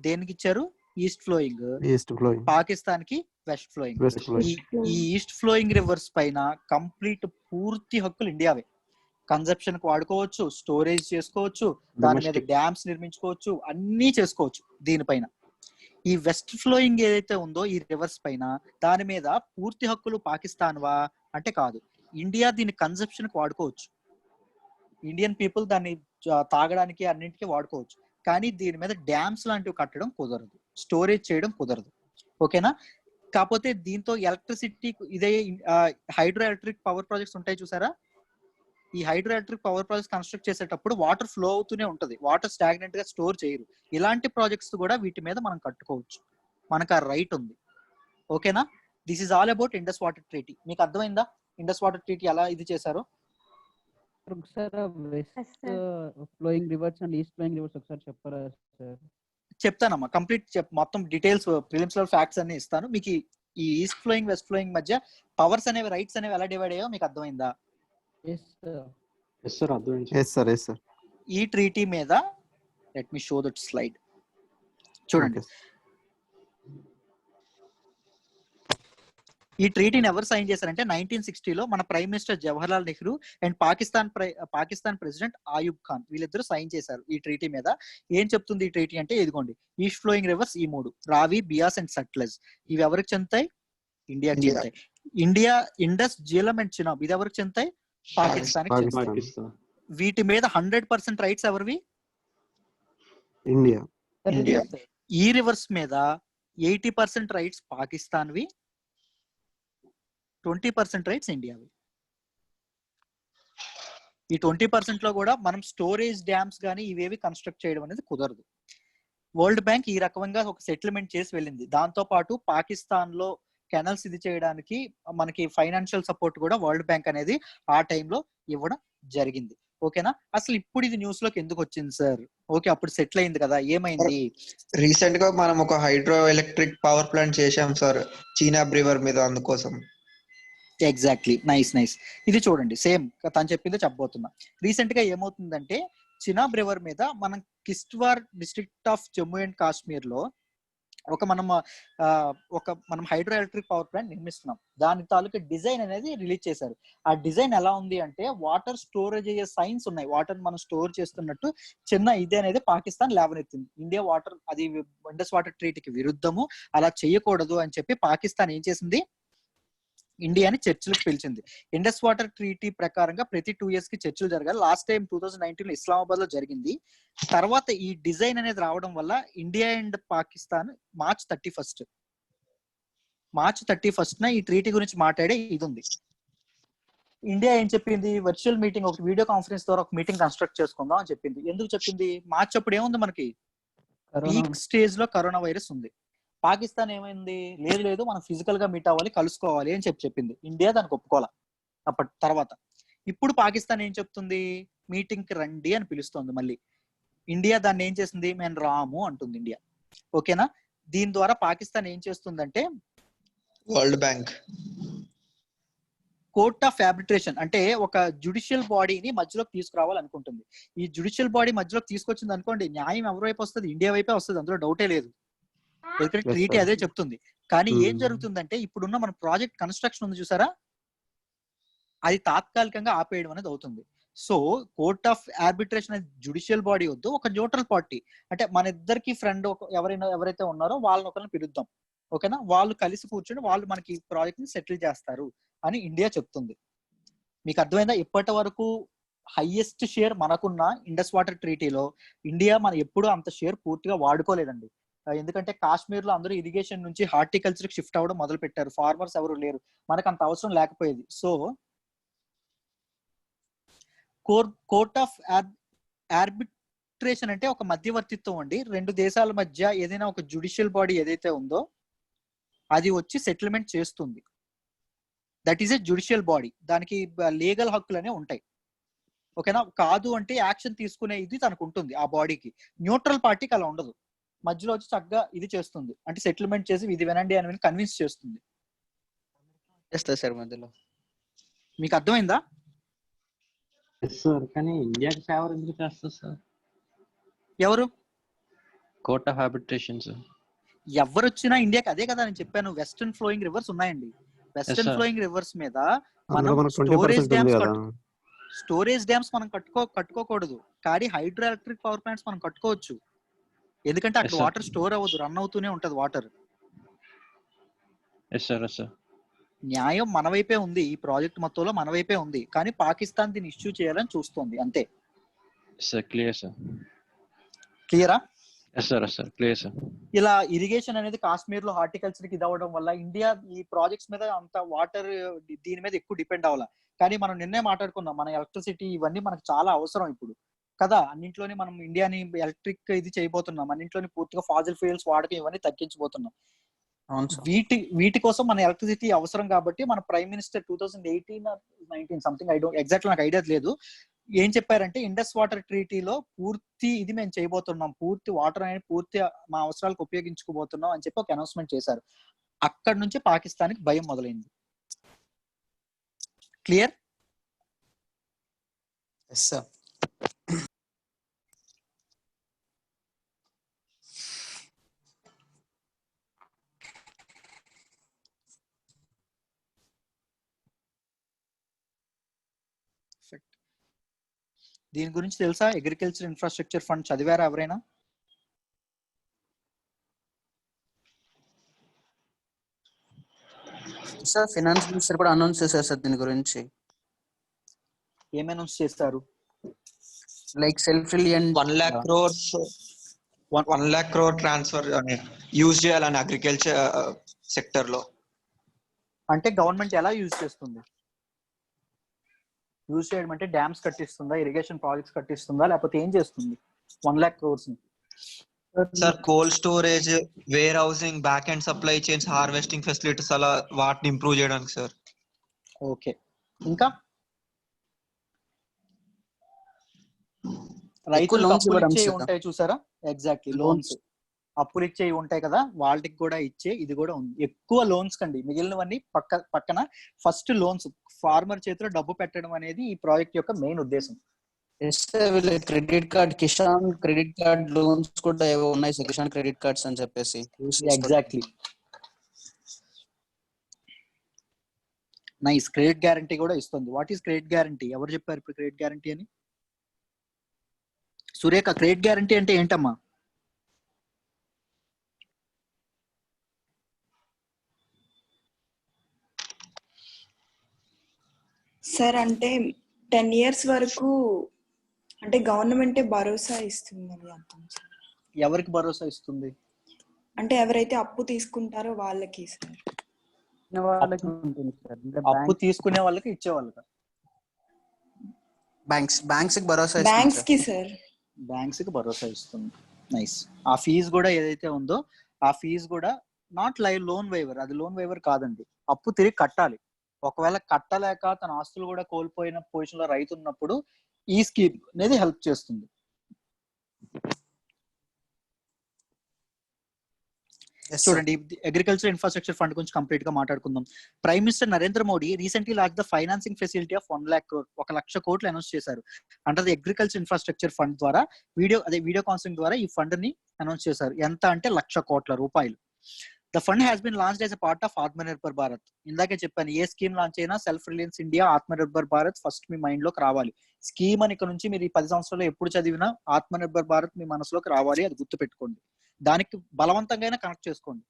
దేనికి ఇచ్చారు, ఈస్ట్ ఫ్లోయింగ్, పాకిస్తాన్ కి వెస్ట్ ఫ్లోయింగ్. ఈ ఈస్ట్ ఫ్లోయింగ్ రివర్స్ పైన కంప్లీట్ పూర్తి హక్కులు ఇండియావే. కన్జప్షన్ కి వాడుకోవచ్చు, స్టోరేజ్ చేసుకోవచ్చు, దాని మీద డ్యామ్స్ నిర్మించుకోవచ్చు, అన్ని చేసుకోవచ్చు దీనిపైన. ఈ వెస్ట్ ఫ్లోయింగ్ ఏదైతే ఉందో ఈ రివర్స్ పైన దాని మీద పూర్తి హక్కులు పాకిస్తాన్ వా అంటే కాదు, ఇండియా దీన్ని కన్జప్షన్ కి వాడుకోవచ్చు, ఇండియన్ పీపుల్ దాన్ని తాగడానికి అన్నింటికి వాడుకోవచ్చు, కానీ దీని మీద డ్యామ్స్ లాంటివి కట్టడం కుదరదు, స్టోరేజ్ చేయడం కుదరదు. ఓకేనా? కాకపోతే దీంతో ఎలక్ట్రిసిటీ ఇదే హైడ్రో ఎలక్ట్రిక్ పవర్ ప్రాజెక్ట్స్ ఉంటాయి చూసారా, ఈ hydro electric power projects construct చేసేటప్పుడు వాటర్ ఫ్లో అవుతూనే ఉంటది, వాటర్ స్టాగ్నెంట్ గా స్టోర్ చేయరు. ఇలాంటి ప్రాజెక్ట్స్ కూడా వీటి మీద మనం కట్టుకోవచ్చు, మనకు ఆ రైట్ ఉంది. ఓకేనా? This is all about Indus water treaty. మీకు అర్థమైందా ఇండస్ వాటర్ ట్రీటీ ఎలా ఇది చేశారో? Flowing reverse and east flowing reverse ఒకసారి చెప్పారా సార్? చెప్తానమ్మా, కంప్లీట్ మొత్తం డీటెయిల్స్ ప్రిలిమ్స్ లో ఫ్యాక్ట్స్ అన్ని ఇస్తాను మీకు. ఈ ఈస్ట్ ఫ్లోయింగ్ వెస్ట్ ఫ్లోయింగ్ మధ్య పవర్స్ అనేవి రైట్స్ అనేవి ఎలా డివైడ్ అయ్యో మీకు అర్థమైందా? అర్థమైంది. ఈ ట్రీటీ మీద let me show that slide. చూడండి, ఈ ట్రీటీని ఎవరు సైన్ చేశారంటే 1960లో మన prime minister Jawaharlal Nehru and Pakistan president Ayub Khan వీళ్ళిద్దరూ సైన్ చేశారు ఈ ట్రీటీ మీద. ఏం చెప్తుంది ఈ ట్రీటీ అంటే, ఇదిగోండి, ఈస్ట్ ఫ్లోయింగ్ రివర్స్ ఈ 3 రావి, బియాస్ అండ్ సట్లెజ్ ఇవి ఎవరికి చెందుతాయి? ఇండియాకి చెందుతాయి. India, Indus, Jhelum and Chenab ఇది ఎవరికి చెందుతాయి? పాకిస్తాన్. వీటి మీద 100% రైట్స్ ఎవరివి? ఇండియా. ఈ రివర్స్ మీద 80% రైట్స్ పాకిస్తాన్వి, 20% రైట్స్ ఇండియావి. ఈ 20% లో కూడా మనం స్టోరేజ్ డ్యామ్స్ కానీ ఇవేవి కన్స్ట్రక్ట్ చేయడం అనేది కుదరదు. వరల్డ్ బ్యాంక్ ఈ రకంగా ఒక సెటిల్మెంట్ చేసి వెళ్ళింది. దాంతో పాటు పాకిస్తాన్ లో కెనల్స్ ఇది చేయడానికి మనకి ఫైనాన్షియల్ సపోర్ట్ కూడా వరల్డ్ బ్యాంక్ అనేది ఆ టైంలో ఇవ్వడం జరిగింది. ఓకేనా? అసలు ఇప్పుడు ఇది న్యూస్ లోకి ఎందుకు వచ్చింది సార్? ఓకే, అప్పుడు సెటిల్ అయింది కదా, ఏమైంది? రీసెంట్ గా మనం ఒక హైడ్రో ఎలక్ట్రిక్ పవర్ ప్లాంట్ చేశాం సార్ చీనాబ్ రివర్ మీద, అందుకోసం. Exactly, nice. ఇది చూడండి, సేమ్ తను చెప్పిందో చెప్పబోతున్నా. రీసెంట్ గా ఏమవుతుందంటే, చినాబ్ రివర్ మీద మనం Kishtwar district of Jammu and Kashmir లో మనం హైడ్రో ఎలక్ట్రిక్ పవర్ ప్లాంట్ నిర్మిస్తున్నాం. దాని తాలూకా డిజైన్ అనేది రిలీజ్ చేశారు. ఆ డిజైన్ ఎలా ఉంది అంటే, వాటర్ స్టోరేజ్ అయ్యే సైన్స్ ఉన్నాయి. వాటర్ మనం స్టోర్ చేస్తున్నట్టు చిన్న ఇది అనేది పాకిస్తాన్ లేవనెత్తింది. ఇండియా వాటర్ అది ఇండస్ వాటర్ ట్రీటీకి విరుద్ధము, అలా చేయకూడదు అని చెప్పి పాకిస్తాన్ ఏం చేసింది, ఇండియాని చర్చలకు పిలిచింది. ఇండస్ వాటర్ ట్రీటీ ప్రకారంగా ప్రతి 2 years కి చర్చలు జరగాలి. లాస్ట్ టైం 2019లో ఇస్లామాబాద్ లో జరిగింది. తర్వాత ఈ డిజైన్ అనేది రావడం వల్ల ఇండియా అండ్ పాకిస్తాన్ మార్చ్ 31న ఈ ట్రీటీ గురించి మాట్లాడే ఇది ఉంది. ఇండియా ఏం చెప్పింది, వర్చువల్ మీటింగ్, ఒక వీడియో కాన్ఫరెన్స్ ద్వారా ఒక మీటింగ్ కన్స్ట్రక్ట్ చేసుకుందాం అని చెప్పింది. ఎందుకు చెప్పింది? మార్చ్ అప్పుడు ఏముంది మనకి, పీక్ స్టేజ్ లో కరోనా వైరస్ ఉంది. పాకిస్తాన్ ఏమైంది, లేదు మనం ఫిజికల్ గా మీట్ అవ్వాలి, కలుసుకోవాలి అని చెప్పింది. ఇండియా దానికి ఒప్పుకోవాలి. అప్పటి తర్వాత ఇప్పుడు పాకిస్తాన్ ఏం చెప్తుంది, మీటింగ్ కి రండి అని పిలుస్తుంది. మళ్ళీ ఇండియా దాన్ని ఏం చేసింది, మేము రాము అంటుంది ఇండియా. ఓకేనా? దీని ద్వారా పాకిస్తాన్ ఏం చేస్తుందంటే, world bank court of arbitration అంటే ఒక జ్యుడిషియల్ బాడీని మధ్యలోకి తీసుకురావాలనుకుంటుంది. ఈ జ్యుడిషియల్ బాడీ మధ్యలోకి తీసుకొచ్చింది అనుకోండి, న్యాయం ఎవరి వైపు వస్తుంది, ఇండియా వైపే వస్తుంది, అందులో డౌటే లేదు. ఎందుకంటే ట్రీటీ అదే చెప్తుంది. కానీ ఏం జరుగుతుందంటే, ఇప్పుడున్న మన ప్రాజెక్ట్ కన్స్ట్రక్షన్ ఉంది చూసారా, అది తాత్కాలికంగా ఆపేయడం అనేది అవుతుంది. సో కోర్ట్ ఆఫ్ ఆర్బిట్రేషన్ అనేది జ్యుడిషియల్ బాడీ వద్దు, ఒక న్యూట్రల్ పార్టీ, అంటే మన ఇద్దరికి ఫ్రెండ్ ఎవరైతే ఉన్నారో వాళ్ళని ఒకరిని పిలుద్దాం. ఓకేనా? వాళ్ళు కలిసి కూర్చొని వాళ్ళు మనకి ప్రాజెక్ట్ ని సెటిల్ చేస్తారు అని ఇండియా చెప్తుంది. మీకు అర్థమైందా? ఇప్పటి వరకు హైయెస్ట్ షేర్ మనకున్న ఇండస్ వాటర్ ట్రీటీలో ఇండియా మనం ఎప్పుడూ అంత షేర్ పూర్తిగా వాడుకోలేదండి. ఎందుకంటే కాశ్మీర్ లో అందరూ ఇరిగేషన్ నుంచి హార్టికల్చర్ కి షిఫ్ట్ అవ్వడం మొదలు పెట్టారు. ఫార్మర్స్ ఎవరు లేరు, మనకు అంత అవసరం లేకపోయేది. సో కోర్ట్ ఆఫ్ ఆర్బిట్రేషన్ అంటే ఒక మధ్యవర్తిత్వం అండి. 2 దేశాల మధ్య ఏదైనా ఒక జ్యుడిషియల్ బాడీ ఏదైతే ఉందో అది వచ్చి సెటిల్మెంట్ చేస్తుంది. That is a judicial body. దానికి లీగల్ హక్కులనే ఉంటాయి. ఓకేనా? కాదు అంటే యాక్షన్ తీసుకునే ఇది తనకు ఉంటుంది ఆ బాడీకి. న్యూట్రల్ పార్టీకి అలా ఉండదు. మధ్యలో వచ్చి చక్కగా ఇది చేస్తుంది, అంటే సెటిల్మెంట్ చేసి ఇది వినండి అని కన్విన్స్ చేస్తుంది. సార్ మధ్యలో మీకు అర్థమైందా? సార్ కానీ ఇండియాకి ఫేవర్ ఎందుకు చేస్తారు సార్? ఎవరు కోర్ట్ ఆఫ్ ఆర్బిట్రేషన్ సార్? ఎవరు వచ్చినా ఇండియాకి అదే కదా నేను చెప్పాను. వెస్టర్న్ ఫ్లోయింగ్ రివర్స్ ఉన్నాయండి. వెస్టర్న్ ఫ్లోయింగ్ రివర్స్ మీద మనం స్టోరేజ్ డ్యామ్స్ మనం కట్టుకోకూడదు, కానీ హైడ్రో ఎలక్ట్రిక్ పవర్ ప్లాంట్స్ మనం కట్టుకోవచ్చు. ఎందుకంటే అక్కడ వాటర్ స్టోర్ అవ్వదు, రన్ అవుతూనే ఉంటది వాటర్. న్యాయం మన వైపే ఉంది, ఈ ప్రాజెక్ట్ మొత్తంలో మన వైపే ఉంది, కానీ పాకిస్తాన్ దీన్ని ఇష్యూ చేయాలని చూస్తుంది అంతే. క్లియరా? ఇలా ఇరిగేషన్ అనేది కాశ్మీర్ లో హార్టికల్చర్ కి ఇది అవ్వడం వల్ల ఇండియా ఈ ప్రాజెక్ట్స్ మీద అంత వాటర్ దీని మీద ఎక్కువ డిపెండ్ అవ్వాలి. కానీ మనం నిన్నే మాట్లాడుకున్నాం, మన ఎలక్ట్రిసిటీ ఇవన్నీ మనకు చాలా అవసరం ఇప్పుడు కదా. అన్నింట్లోని మనం ఇండియాని ఎలక్ట్రిక్ ఇది చేయబోతున్నాం, అన్నింట్లోని పూర్తిగా ఫాజిల్ ఫ్యూయల్స్ వాడకం ఇవన్నీ తగ్గించబోతున్నాం. వీటి కోసం మన ఎలక్ట్రిసిటీ అవసరం కాబట్టి మన ప్రైమ్ మినిస్టర్ 2018-19 సంథింగ్ ఎగ్జాక్ట్ నాకు ఐడియా లేదు, ఏం చెప్పారంటే ఇండస్ వాటర్ ట్రీటీలో పూర్తి ఇది మేము చేయబోతున్నాం, పూర్తి వాటర్ అనేది పూర్తి మా అవసరాలకు ఉపయోగించుకోబోతున్నాం అని చెప్పి ఒక అనౌన్స్మెంట్ చేశారు. అక్కడ నుంచి పాకిస్తాన్కి భయం మొదలైంది. క్లియర్? పర్ఫెక్ట్. దీని గురించి తెలుసా? అగ్రికల్చర్ ఇన్ఫ్రాస్ట్రక్చర్ ఫండ్ చదివారా ఎవరైనా? సార్ ఫినాన్స్ మినిస్టర్ కూడా అనౌన్స్ చేశారు సార్ దీని గురించి. ఏం అనౌన్స్ చేస్తారు? Like self reliant 1 lakh crores 1 lakh crore transfer అని యూజ్ చేయాలని అగ్రికల్చర్ సెక్టర్ లో. అంటే గవర్నమెంట్ ఎలా యూజ్ చేస్తుంది? యూజ్ చేయడం అంటే డ్యామ్స్ కట్టిస్తుందా, ఇరిగేషన్ ప్రాజెక్ట్స్ కట్టిస్తుందా, లేకపోతే ఏం చేస్తుంది 1 lakh crores ని? Sir cold storage, warehousing, back and supply chains, harvesting facilities అలా వాటిని ఇంప్రూవ్ చేయడానికి సార్. ఓకే. ఇంకా రైతులకు loans అప్పులు ఇవ్వడం ఇచ్చేవి సార్. ఉంటాయి చూసారా? Exactly loans. అప్పులు ఇచ్చేవి ఉంటాయి కదా, వాళ్ళకి కూడా ఇచ్చే ఇది కూడా ఉంది. ఎక్కువ లోన్స్ కండి, మిగిలినవన్నీ పక్కన ఫస్ట్ లోన్స్. ఫార్మర్ చేతిలో డబ్బు పెట్టడం అనేది ఈ ప్రాజెక్ట్ యొక్క మెయిన్ ఉద్దేశం. Credit card, Kisan credit card loans కూడా ఏవో ఉన్నాయి సార్, కిసాన్ క్రెడిట్ కార్డ్స్ అని చెప్పేసి. ఎగ్జాక్ట్లీ. నైస్. క్రెడిట్ గ్యారంటీ కూడా ఇస్తుంది. What is credit guarantee? ఎవరు చెప్పారు ఇప్పుడు క్రెడిట్ గ్యారంటీ అని? సురేఖ, క్రెడిట్ గ్యారంటీ అంటే ఏంటమ్మా? సార్ అంటే 10 years వరకు అంటే గవర్నమెంటే భరోసా ఇస్తుందని అర్థం సార్. ఎవరికి భరోసా ఇస్తుంది? అంటే ఎవరైతే అప్పు తీసుకుంటారో వాళ్ళకి సార్. వాళ్ళకి ఉంటుంది సార్. అంటే అప్పు తీసుకునే వాళ్ళకి ఇచ్చే వాళ్ళకి. బ్యాంక్స్ కి భరోసా బ్యాంక్స్ కి సార్. బ్యాంక్స్ కి భరోసా ఇస్తుంది. నైస్. ఆ ఫీజు కూడా ఏదైతే ఉందో ఆ ఫీజు కూడా నాట్ లైవ్ లోన్ వైవర్, అది లోన్ వైవర్ కాదండి. అప్పు తిరిగి కట్టాలి. ఒకవేళ కట్టలేక తన ఆస్తులు కూడా కోల్పోయిన పొజిషన్ లో రైతు ఉన్నప్పుడు ఈ స్కీమ్ అనేది హెల్ప్ చేస్తుంది. చూడండి, అగ్రికల్చర్ ఇన్ఫ్రాస్ట్రక్చర్ ఫండ్ గురించి కంప్లీట్ గా మాట్లాడుకుందాం. Prime minister Narendra Modi recently launch the financing facility of 1 lakh crore, 1 లక్ష కోట్లు అనౌన్స్ చేశారు. Under the agriculture infrastructure fund ద్వారా వీడియో కాన్ఫరెన్స్ ద్వారా ఈ ఫండ్ ని అనౌన్స్ చేశారు. ఎంత అంటే 1 లక్ష కోట్ల రూపాయలు. The fund has been launched as a part of Atmanirbhar Bharat. ఇందాకే చెప్పాను, ఏ స్కీమ్ లాంచ్ అయినా self reliance India, Atmanirbhar Bharat first మీ మైండ్ లోకి రావాలి. స్కీమ్ అని ఇక్కడ నుంచి మీరు ఈ 10 సంవత్సరాల్లో ఎప్పుడు చదివినా ఆత్మనిర్భర్ భారత్ మీ మనసులోకి రావాలి. అది గుర్తు పెట్టుకోండి. దానికి బలవంతంగా కనెక్ట్ చేసుకోండి.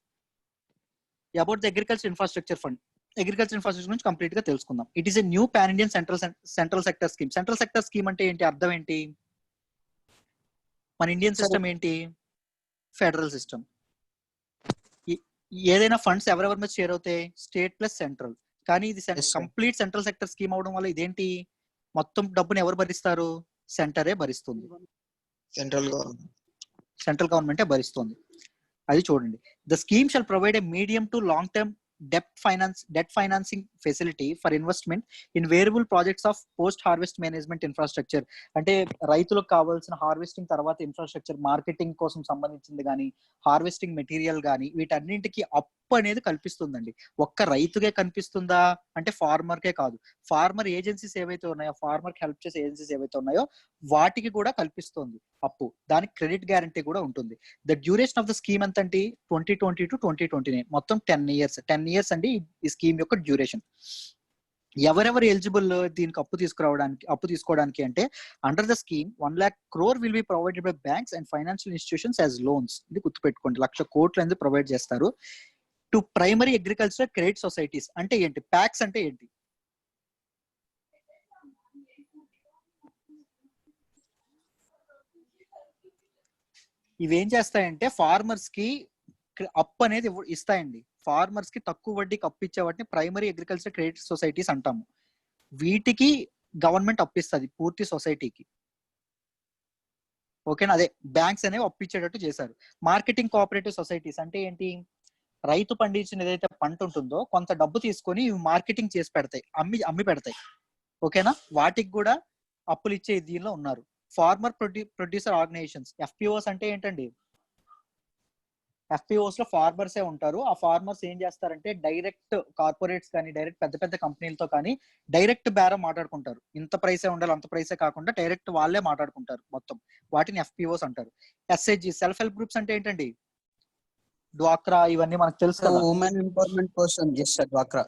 About the agriculture infrastructure fund, agriculture infrastructure గురించి కంప్లీట్ గా తెలుసుకుందాం. It is a new pan Indian central sector scheme. Central sector scheme అంటే ఏంటి? అర్థం ఏంటి? మన ఇండియన్ సిస్టమ్ ఏంటి? Federal system. ఏదైనా ఫండ్స్ ఎవరెవరి మీద షేర్ అవుతాయి? State plus central. కానీ ఇది కంప్లీట్ సెంట్రల్ సెక్టర్ స్కీమ్ అవడం వల్ల ఇదేంటి, మొత్తం డబ్బుని ఎవరు భరిస్తారు? సెంటరే భరిస్తుంది. సెంట్రల్ గవర్నమెంటే భరిస్తుంది. అది చూడండి. The scheme shall provide a medium to long term debt financing facility for investment in variable projects of post harvest management infrastructure. అంటే రైతులకు కావాల్సిన హార్వెస్టింగ్ తర్వాత ఇన్ఫ్రాస్ట్రక్చర్, మార్కెటింగ్ కోసం సంబంధించింది కానీ, హార్వెస్టింగ్ మెటీరియల్ కానీ, వీటన్నింటికి అప్పు అనేది కల్పిస్తుందండి. ఒక్క రైతుకే కనిపిస్తుందా అంటే ఫార్మర్కే కాదు, ఫార్మర్ ఏజెన్సీస్ ఏవైతే ఉన్నాయో, ఫార్మర్ కి హెల్ప్ చేసే ఏజెన్సీస్ ఏవైతే ఉన్నాయో వాటికి కూడా కల్పిస్తుంది అప్పు. దానికి క్రెడిట్ గ్యారంటీ కూడా ఉంటుంది. The duration of the scheme ఎంత అంటే 2020 to 2029, మొత్తం 10 years. 10 years అండి ఈ స్కీమ్ యొక్క డ్యూరేషన్. ఎవరెవరు ఎలిజిబుల్ దీనికి అప్పు తీసుకోవడానికి అంటే, under the scheme 1 lakh crore will be provided by banks and financial institutions as loans. ఇది గుర్తుపెట్టుకోండి. 1 లక్ష కోట్లు అనేది ప్రొవైడ్ చేస్తారు. To primary agriculture credit societies అంటే ఏంటి? ప్యాక్స్ అంటే ఏంటి? ఇవేం చేస్తాయంటే ఫార్మర్స్ కి అప్పు అనేది ఇస్తాయండి. ఫార్మర్స్ కి తక్కువ వడ్డీకి అప్పు ఇచ్చే వాటిని ప్రైమరీ అగ్రికల్చర్ క్రెడిట్ సొసైటీస్ అంటాము. వీటికి గవర్నమెంట్ అప్పిస్తుంది పూర్తి సొసైటీకి. ఓకేనా? అదే బ్యాంక్స్ అనేవి అప్పిచ్చేటట్టు చేశారు. మార్కెటింగ్ కోఆపరేటివ్ సొసైటీస్ అంటే ఏంటి? రైతు పండించిన ఏదైతే పంట ఉంటుందో కొంత డబ్బు తీసుకొని మార్కెటింగ్ చేసి పెడతాయి, అమ్మి పెడతాయి. ఓకేనా? వాటికి కూడా అప్పులు ఇచ్చే దీనిలో ఉన్నారు. ఫార్మర్ ప్రొడ్యూసర్ ఆర్గనైజేషన్స్, ఎఫ్పిఓస్ అంటే ఏంటండి? ఎఫ్పిఓస్ లో ఫార్మర్సే ఉంటారు. ఆ ఫార్మర్స్ ఏం చేస్తారంటే డైరెక్ట్ కార్పొరేట్స్ కానీ, డైరెక్ట్ పెద్ద పెద్ద కంపెనీలతో కానీ డైరెక్ట్ బేరం మాట్లాడుకుంటారు. ఇంత ప్రైసే ఉండాలి, అంత ప్రైసే కాకుండా డైరెక్ట్ వాళ్ళే మాట్లాడుకుంటారు మొత్తం. వాటిని ఎఫ్పిఓస్ అంటారు. ఎస్హెచ్జి, సెల్ఫ్ హెల్ప్ గ్రూప్స్ అంటే ఏంటండి? డ్వాక్రా, ఇవన్నీ మనకు తెలుసు కదా. ఉమెన్ ఎంపవర్మెంట్ కోసం. డ్వాక్రా.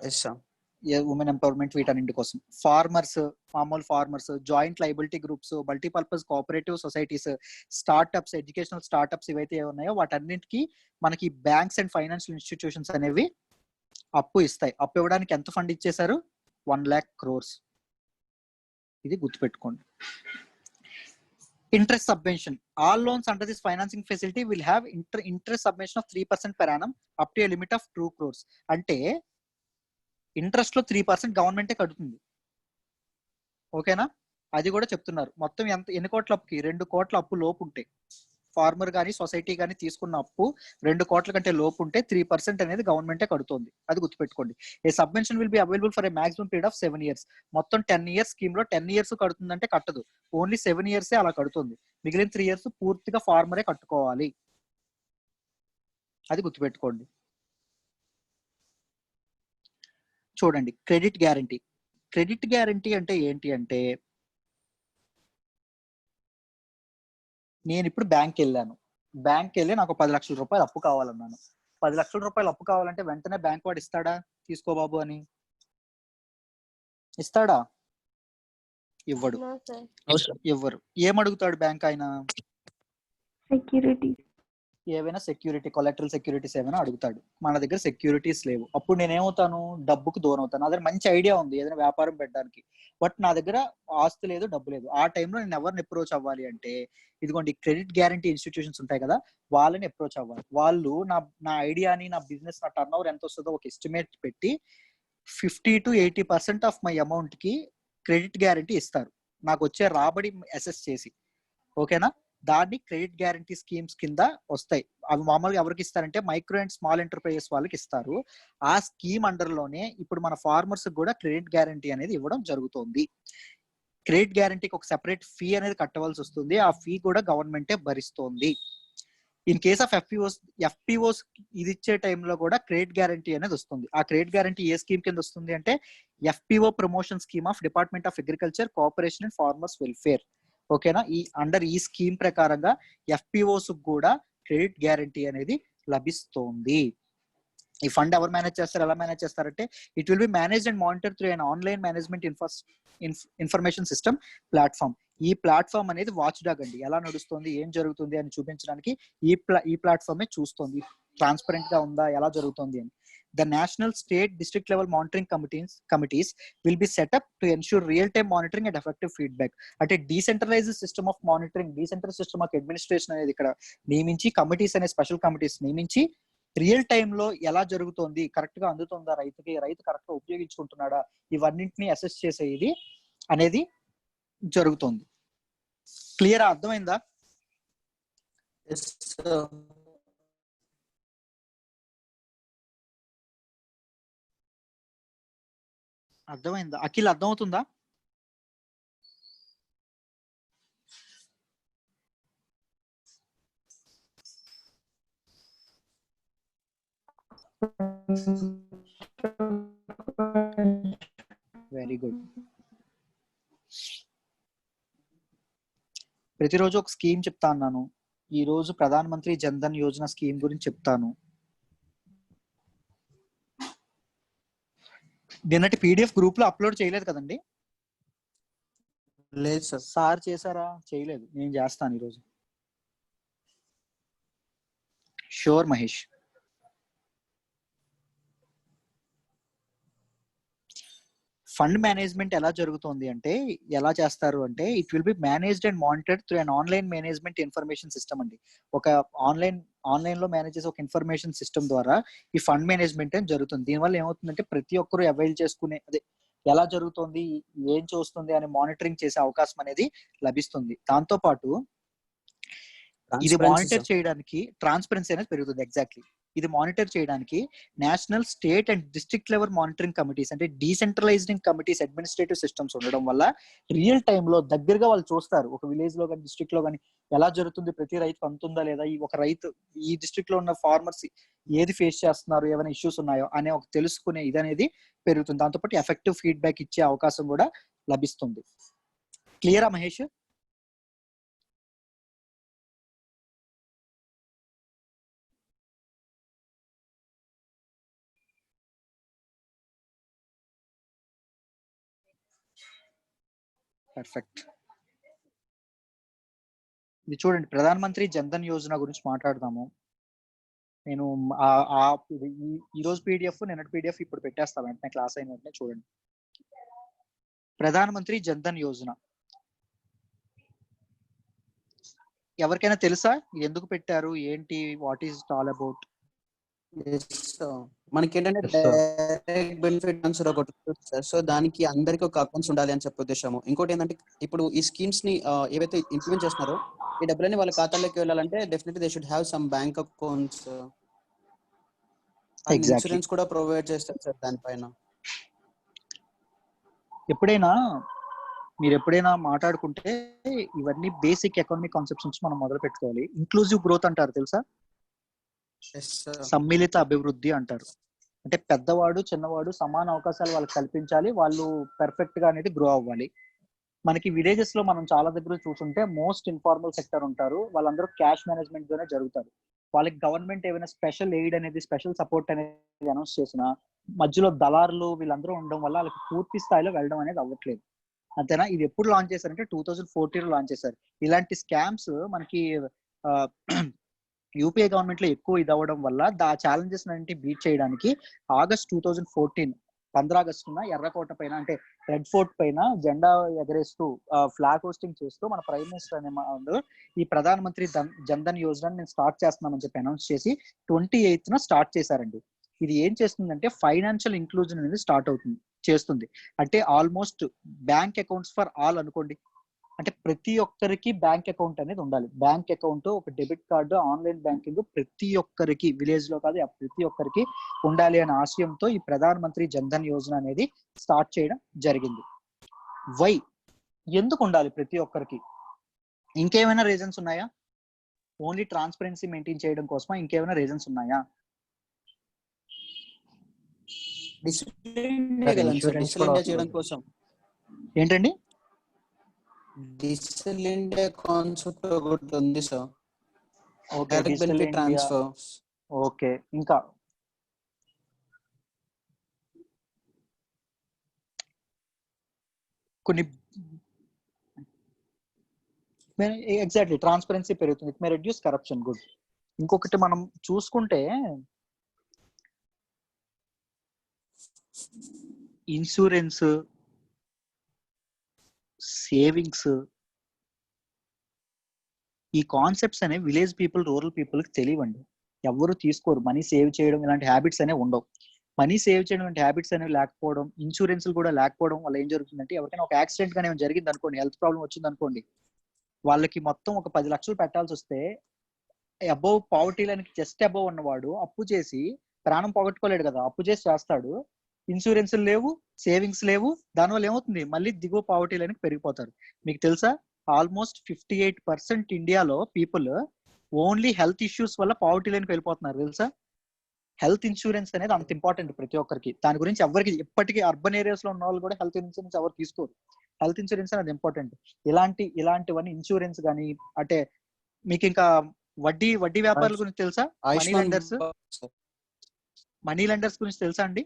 ఉమెన్ ఎంపవర్మెంట్ వీటన్నింటి కోసం. ఫార్మర్స్, మామూలు farmers, joint liability groups, multipurpose cooperative societies, startups, educational startups ఇవైతే ఉన్నాయో వాటన్నింటికి మనకి బ్యాంక్స్ అండ్ ఫైనాన్షియల్ ఇన్స్టిట్యూషన్స్ అనేవి అప్పు ఇస్తాయి. అప్పు ఇవ్వడానికి ఎంత ఫండ్ ఇచ్చేశారు? 1 lakh crores. ఇది గుర్తుపెట్టుకోండి. Interest subvention. All loans under this financing facility will have interest subvention of 3% per annum up to a limit of 2 crores. అంటే ఇంట్రెస్ట్ లో 3% గవర్నమెంటే కడుతుంది. ఓకేనా? అది కూడా చెప్తున్నారు. మొత్తం ఎన్ని కోట్ల అప్పుకి? 2 కోట్ల అప్పు లోపు ఉంటే, ఫార్మర్ కానీ సొసైటీ కానీ తీసుకున్న అప్పు 2 కోట్ల కంటే లోపు ఉంటే 3% అనేది గవర్నమెంటే కడుతుంది. అది గుర్తుపెట్టుకోండి. A subvention will be available for a maximum period of 7 years. మొత్తం 10 years స్కీమ్ లో 10 years కడుతుందంటే కట్టదు, ఓన్లీ 7 years అలా కడుతుంది. మిగిలిన 3 years పూర్తిగా ఫార్మరే కట్టుకోవాలి. అది గుర్తుపెట్టుకోండి. చూడండి, క్రెడిట్ గ్యారంటీ. క్రెడిట్ గ్యారంటీ అంటే ఏంటి అంటే, నేను ఇప్పుడు బ్యాంక్ వెళ్ళి నాకు 10 లక్షల రూపాయలు అప్పు కావాలన్నాను. 10 లక్షల రూపాయలు అప్పు కావాలంటే వెంటనే బ్యాంక్ వాడు ఇస్తాడా? తీసుకో బాబు అని ఇస్తాడా? ఇవ్వడు. ఇవ్వరు. ఏమడుగుతాడు బ్యాంక్? ఆయన సెక్యూరిటీ. ఏవైనా సెక్యూరిటీ, కొలెటరల్ సెక్యూరిటీస్ ఏమైనా అడుగుతాడు. మన దగ్గర సెక్యూరిటీస్ లేవు. అప్పుడు నేనేమవుతాను? డబ్బుకు దూరం అవుతాను. నా దగ్గర మంచి ఐడియా ఉంది ఏదైనా వ్యాపారం పెట్టడానికి, బట్ నా దగ్గర ఆస్తి లేదు, డబ్బు లేదు. ఆ టైంలో నేను ఎవరిని అప్రోచ్ అవ్వాలి అంటే, ఇదిగోండి క్రెడిట్ గ్యారంటీ ఇన్స్టిట్యూషన్స్ ఉంటాయి కదా, వాళ్ళని అప్రోచ్ అవ్వాలి. వాళ్ళు నా ఐడియాని, నా బిజినెస్, నా టర్న్ ఓవర్ ఎంత వస్తుందో ఒక ఎస్టిమేట్ పెట్టి 50 to 80% ఆఫ్ మై అమౌంట్ కి క్రెడిట్ గ్యారంటీ ఇస్తారు, నాకు వచ్చే రాబడి అసెస్ చేసి. ఓకేనా? దాన్ని క్రెడిట్ గ్యారంటీ స్కీమ్స్ కింద వస్తాయి. అవి మామూలుగా ఎవరికి ఇస్తారంటే మైక్రో అండ్ స్మాల్ ఎంటర్ప్రైజెస్ వాళ్ళకి ఇస్తారు. ఆ స్కీమ్ అండర్ లోనే ఇప్పుడు మన ఫార్మర్స్ కూడా క్రెడిట్ గ్యారంటీ అనేది ఇవ్వడం జరుగుతుంది. క్రెడిట్ గ్యారంటీకి ఒక సెపరేట్ ఫీ అనేది కట్టవలసి వస్తుంది. ఆ ఫీ కూడా గవర్నమెంటే భరిస్తోంది. ఇన్ కేస్ ఆఫ్ ఎఫ్పిఓస్ ఇది ఇచ్చే టైంలో కూడా క్రెడిట్ గ్యారంటీ అనేది వస్తుంది. ఆ క్రెడిట్ గ్యారంటీ ఏ స్కీమ్ కింద వస్తుంది అంటే, FPO promotion scheme of department of agriculture, cooperation and farmers welfare. ఓకేనా? ఈ స్కీమ్ ప్రకారంగా ఎఫ్పిఓస్ కూడా క్రెడిట్ గ్యారంటీ అనేది లభిస్తోంది. ఈ ఫండ్ ఎవరు మేనేజ్ చేస్తారు, ఎలా మేనేజ్ చేస్తారంటే, it will be managed and monitor through an online management information system platform. ఈ ప్లాట్ఫామ్ అనేది వాచ్ డాగ్ అండి. ఎలా నడుస్తుంది, ఏం జరుగుతుంది అని చూపించడానికి ఈ ప్లాట్ఫామే చూస్తుంది, ట్రాన్స్పరెంట్ గా ఉందా, ఎలా జరుగుతుంది అని. The national, state, district level monitoring committees will be set up to ensure real-time monitoring and effective feedback. అంటే decentralized system of monitoring, decentralized system of administration అనేది ఇక్కడ నియమించి, కమిటీస్ అనే స్పెషల్ కమిటీస్ నియమించి, రియల్ టైమ్ లో ఎలా జరుగుతోంది, correct గా అందుతుందా రైతుకి, రైతు కరెక్ట్ గా ఉపయోగించుకుంటున్నాడా, ఇవన్నింటినీ అసెస్ చేసేది అనేది జరుగుతుంది. క్లియర్? అర్థమైందా? అర్థమైందా? అఖిల్ అర్థమవుతుందా? Very good. ప్రతిరోజు ఒక స్కీమ్ చెప్తా అన్నాను. ఈ రోజు ప్రధాన మంత్రి జన్ ధన్ యోజన స్కీమ్ గురించి చెప్తాను. నిన్నటి పీడిఎఫ్ గ్రూప్ లో అప్లోడ్ చేయలేదు కదండి? లేదు సార్. సార్ చేశారా? చేయలేదు. నేను చేస్తాను ఈరోజు. షూర్ మహేష్. ఫండ్ మేనేజ్మెంట్ ఎలా జరుగుతుంది అంటే, ఎలా చేస్తారు అంటే, it will be managed and monitored through an online management information system అండి. ఒక ఆన్లైన్ లో మేనేజ్ చేసే ఒక ఇన్ఫర్మేషన్ సిస్టమ్ ద్వారా ఈ ఫండ్ మేనేజ్మెంట్ అని జరుగుతుంది. దీనివల్ల ఏమవుతుందంటే, ప్రతి ఒక్కరు అవైల్ చేసుకునే, అదే ఎలా జరుగుతుంది, ఏం చూస్తుంది అని మానిటరింగ్ చేసే అవకాశం అనేది లభిస్తుంది. దాంతో పాటు ఇది మానిటర్ చేయడానికి ట్రాన్స్పరెన్సీ అనేది పెరుగుతుంది. ఎగ్జాక్ట్లీ. ఇది మానిటర్ చేయడానికి national, state and district level monitoring committees, అంటే డీసెంట్రలైజ్డ్ కమిటీస్, అడ్మినిస్ట్రేటివ్ సిస్టమ్స్ ఉండడం వల్ల రియల్ టైమ్ లో దగ్గరగా వాళ్ళు చూస్తారు. ఒక విలేజ్ లో కానీ, డిస్ట్రిక్ట్ లో కానీ ఎలా జరుగుతుంది, ప్రతి రైతు అందుతుందా లేదా, ఒక రైతు ఈ డిస్ట్రిక్ట్ లో ఉన్న ఫార్మర్స్ ఏది ఫేస్ చేస్తున్నారు, ఏమైనా ఇష్యూస్ ఉన్నాయో అనే ఒక తెలుసుకునే ఇది అనేది పెరుగుతుంది. దాంతోపాటు ఎఫెక్టివ్ ఫీడ్బ్యాక్ ఇచ్చే అవకాశం కూడా లభిస్తుంది. క్లియరా మహేష్? పర్ఫెక్ట్. ఇది చూడండి, ప్రధాన మంత్రి జన్ధన్ యోజన గురించి మాట్లాడదాము. నేను ఈ రోజు పీడిఎఫ్ నిన్నటి పీడిఎఫ్ ఇప్పుడు పెట్టేస్తా వెంటనే, క్లాస్ అయిన వెంటనే చూడండి. ప్రధాన మంత్రి జన్ధన్ యోజన ఎవరికైనా తెలుసా ఇది ఎందుకు పెట్టారు, ఏంటి, వాట్ ఈస్ ఆల్ అబౌట్? మనకి ఏంటంటే Yes, sir. Direct benefit transfer ఒకటి ఉంటుంది సార్. సో దానికి అందరికి ఒక అకౌంట్స్ ఉండాలి అని చెప్పే ఉద్దేశము. ఇంకోటి ఏంటంటే ఇప్పుడు ఈ స్కీమ్స్ ని ఏవైతే ఇంప్లిమెంట్ చేస్తున్నారో ఈ డబ్బులని వాళ్ళ ఖాతాలోకి వెళ్ళాలంటే definitely they should have some bank accounts. Exactly. Insurance కూడా ప్రొవైడ్ చేస్తారు సార్ దానిపైన. మీరు ఎప్పుడైనా మాట్లాడుకుంటే ఇవన్నీ బేసిక్ ఎకనామిక్ కాన్సెప్ట్స్ నుంచి మనం మొదలు పెట్టుకోవాలి. ఇంక్లూజివ్ గ్రోత్ అంటారు తెలుసా, సమ్మిళిత అభివృద్ధి అంటారు. అంటే పెద్దవాడు చిన్నవాడు సమాన అవకాశాలు వాళ్ళకి కల్పించాలి, వాళ్ళు పర్ఫెక్ట్ గా అనేది గ్రో అవ్వాలి. మనకి విలేజెస్ లో మనం చాలా దగ్గర చూసుంటే మోస్ట్ ఇన్ఫార్మల్ సెక్టర్ ఉంటారు, వాళ్ళందరూ క్యాష్ మేనేజ్మెంట్ తోనే జరుగుతారు. వాళ్ళకి గవర్నమెంట్ ఏమైనా స్పెషల్ ఎయిడ్ అనేది, స్పెషల్ సపోర్ట్ అనేది అనౌన్స్ చేసినా మధ్యలో దళారులు వీళ్ళందరూ ఉండడం వల్ల వాళ్ళకి పూర్తి స్థాయిలో వెళ్ళడం అనేది అవ్వట్లేదు. అంతేనా? ఇది ఎప్పుడు లాంచ్ చేశారంటే 2014 లాంచ్ చేశారు. ఇలాంటి స్కామ్స్ మనకి యూపీఏ గవర్నమెంట్ లో ఎక్కువ ఇది అవ్వడం వల్ల ఆ ఛాలెంజెస్ అన్నింటి బీట్ చేయడానికి ఆగస్ట్ 2014 15 ఆగస్టున ఎర్రకోట పైన అంటే రెడ్ ఫోర్ట్ పైన జెండా ఎగరేస్తూ ఫ్లాగ్ హోస్టింగ్ చేస్తూ మన ప్రైమ్ మినిస్టర్ అనే ఈ ప్రధాన మంత్రి జన్ధన్ యోజన నేను స్టార్ట్ చేస్తున్నామని చెప్పి అనౌన్స్ చేసి 28న స్టార్ట్ చేశారండి. ఇది ఏం చేస్తుందంటే ఫైనాన్షియల్ ఇంక్లూజన్ అనేది స్టార్ట్ చేస్తుంది. అంటే almost bank accounts for all అనుకోండి. అంటే ప్రతి ఒక్కరికి బ్యాంక్ అకౌంట్ అనేది ఉండాలి. బ్యాంక్ అకౌంట్, ఒక డెబిట్ కార్డు, ఆన్లైన్ బ్యాంకింగ్ ప్రతి ఒక్కరికి, విలేజ్ లో కాదు ప్రతి ఒక్కరికి ఉండాలి అనే ఆశయంతో ఈ ప్రధాన మంత్రి జన్ధన్ యోజన అనేది స్టార్ట్ చేయడం జరిగింది. వై, ఎందుకు ఉండాలి ప్రతి ఒక్కరికి? ఇంకేమైనా రీజన్స్ ఉన్నాయా? ఓన్లీ ట్రాన్స్పరెన్సీ మెయింటైన్ చేయడం కోసమా? ఇంకేమైనా రీజన్స్ ఉన్నాయా? చేయడం కోసం. ఏంటండి? డిజిటల్ ఇండియా కాన్సెప్ట్ ఒకటి ఉంది sir. Okay, digital India. Transfers. Okay, ఇంకా కొన్ని ఎగ్జాక్ట్లీ ట్రాన్స్పరెన్సీ పెరుగుతుంది. It may reduce corruption. Good. ఇంకొకటి మనం చూసుకుంటే ఇన్సూరెన్స్, సేవింగ్స్, ఈ కాన్సెప్ట్స్ అనేవి విలేజ్ పీపుల్, రూరల్ పీపుల్ కి తెలియవండి. ఎవరు తీసుకోరు. మనీ సేవ్ చేయడం ఇలాంటి హ్యాబిట్స్ అనేవి ఉండవు. మనీ సేవ్ చేయడం ఇలాంటి హ్యాబిట్స్ అనేవి లేకపోవడం, ఇన్సూరెన్స్ కూడా లేకపోవడం వల్ల ఏం జరుగుతుందంటే ఎవరికైనా ఒక యాక్సిడెంట్ గానే జరిగింది అనుకోండి, హెల్త్ ప్రాబ్లం వచ్చింది అనుకోండి, వాళ్ళకి మొత్తం ఒక 10 లక్షలు పెట్టాల్సి వస్తే above poverty line just above ఉన్నవాడు అప్పు చేసి ప్రాణం పోగొట్టుకోలేడు కదా, అప్పు చేసి చేస్తాడు. ఇన్సూరెన్స్ లేవు, సేవింగ్స్ లేవు, దానివల్ల ఏమవుతుంది, మళ్ళీ దిగువ పావర్టీ లైన్ పెరిగిపోతారు. మీకు తెలుసా, ఆల్మోస్ట్ 58% ఇండియాలో పీపుల్ ఓన్లీ హెల్త్ ఇష్యూస్ వల్ల పావర్టీ లైన్కి వెళ్ళిపోతున్నారు తెలుసా. హెల్త్ ఇన్సూరెన్స్ అనేది అంత ఇంపార్టెంట్ ప్రతి ఒక్కరికి. దాని గురించి ఎవరికి, ఇప్పటికీ అర్బన్ ఏరియాస్ లో ఉన్న వాళ్ళు కూడా హెల్త్ ఇన్సూరెన్స్ ఎవరు తీసుకోరు. హెల్త్ ఇన్సూరెన్స్ అనేది ఇంపార్టెంట్. ఇలాంటివన్నీ ఇన్సూరెన్స్ కానీ, అంటే మీకు ఇంకా వడ్డీ వ్యాపారాల గురించి తెలుసా? మనీ లెండర్స్ గురించి తెలుసా అండి?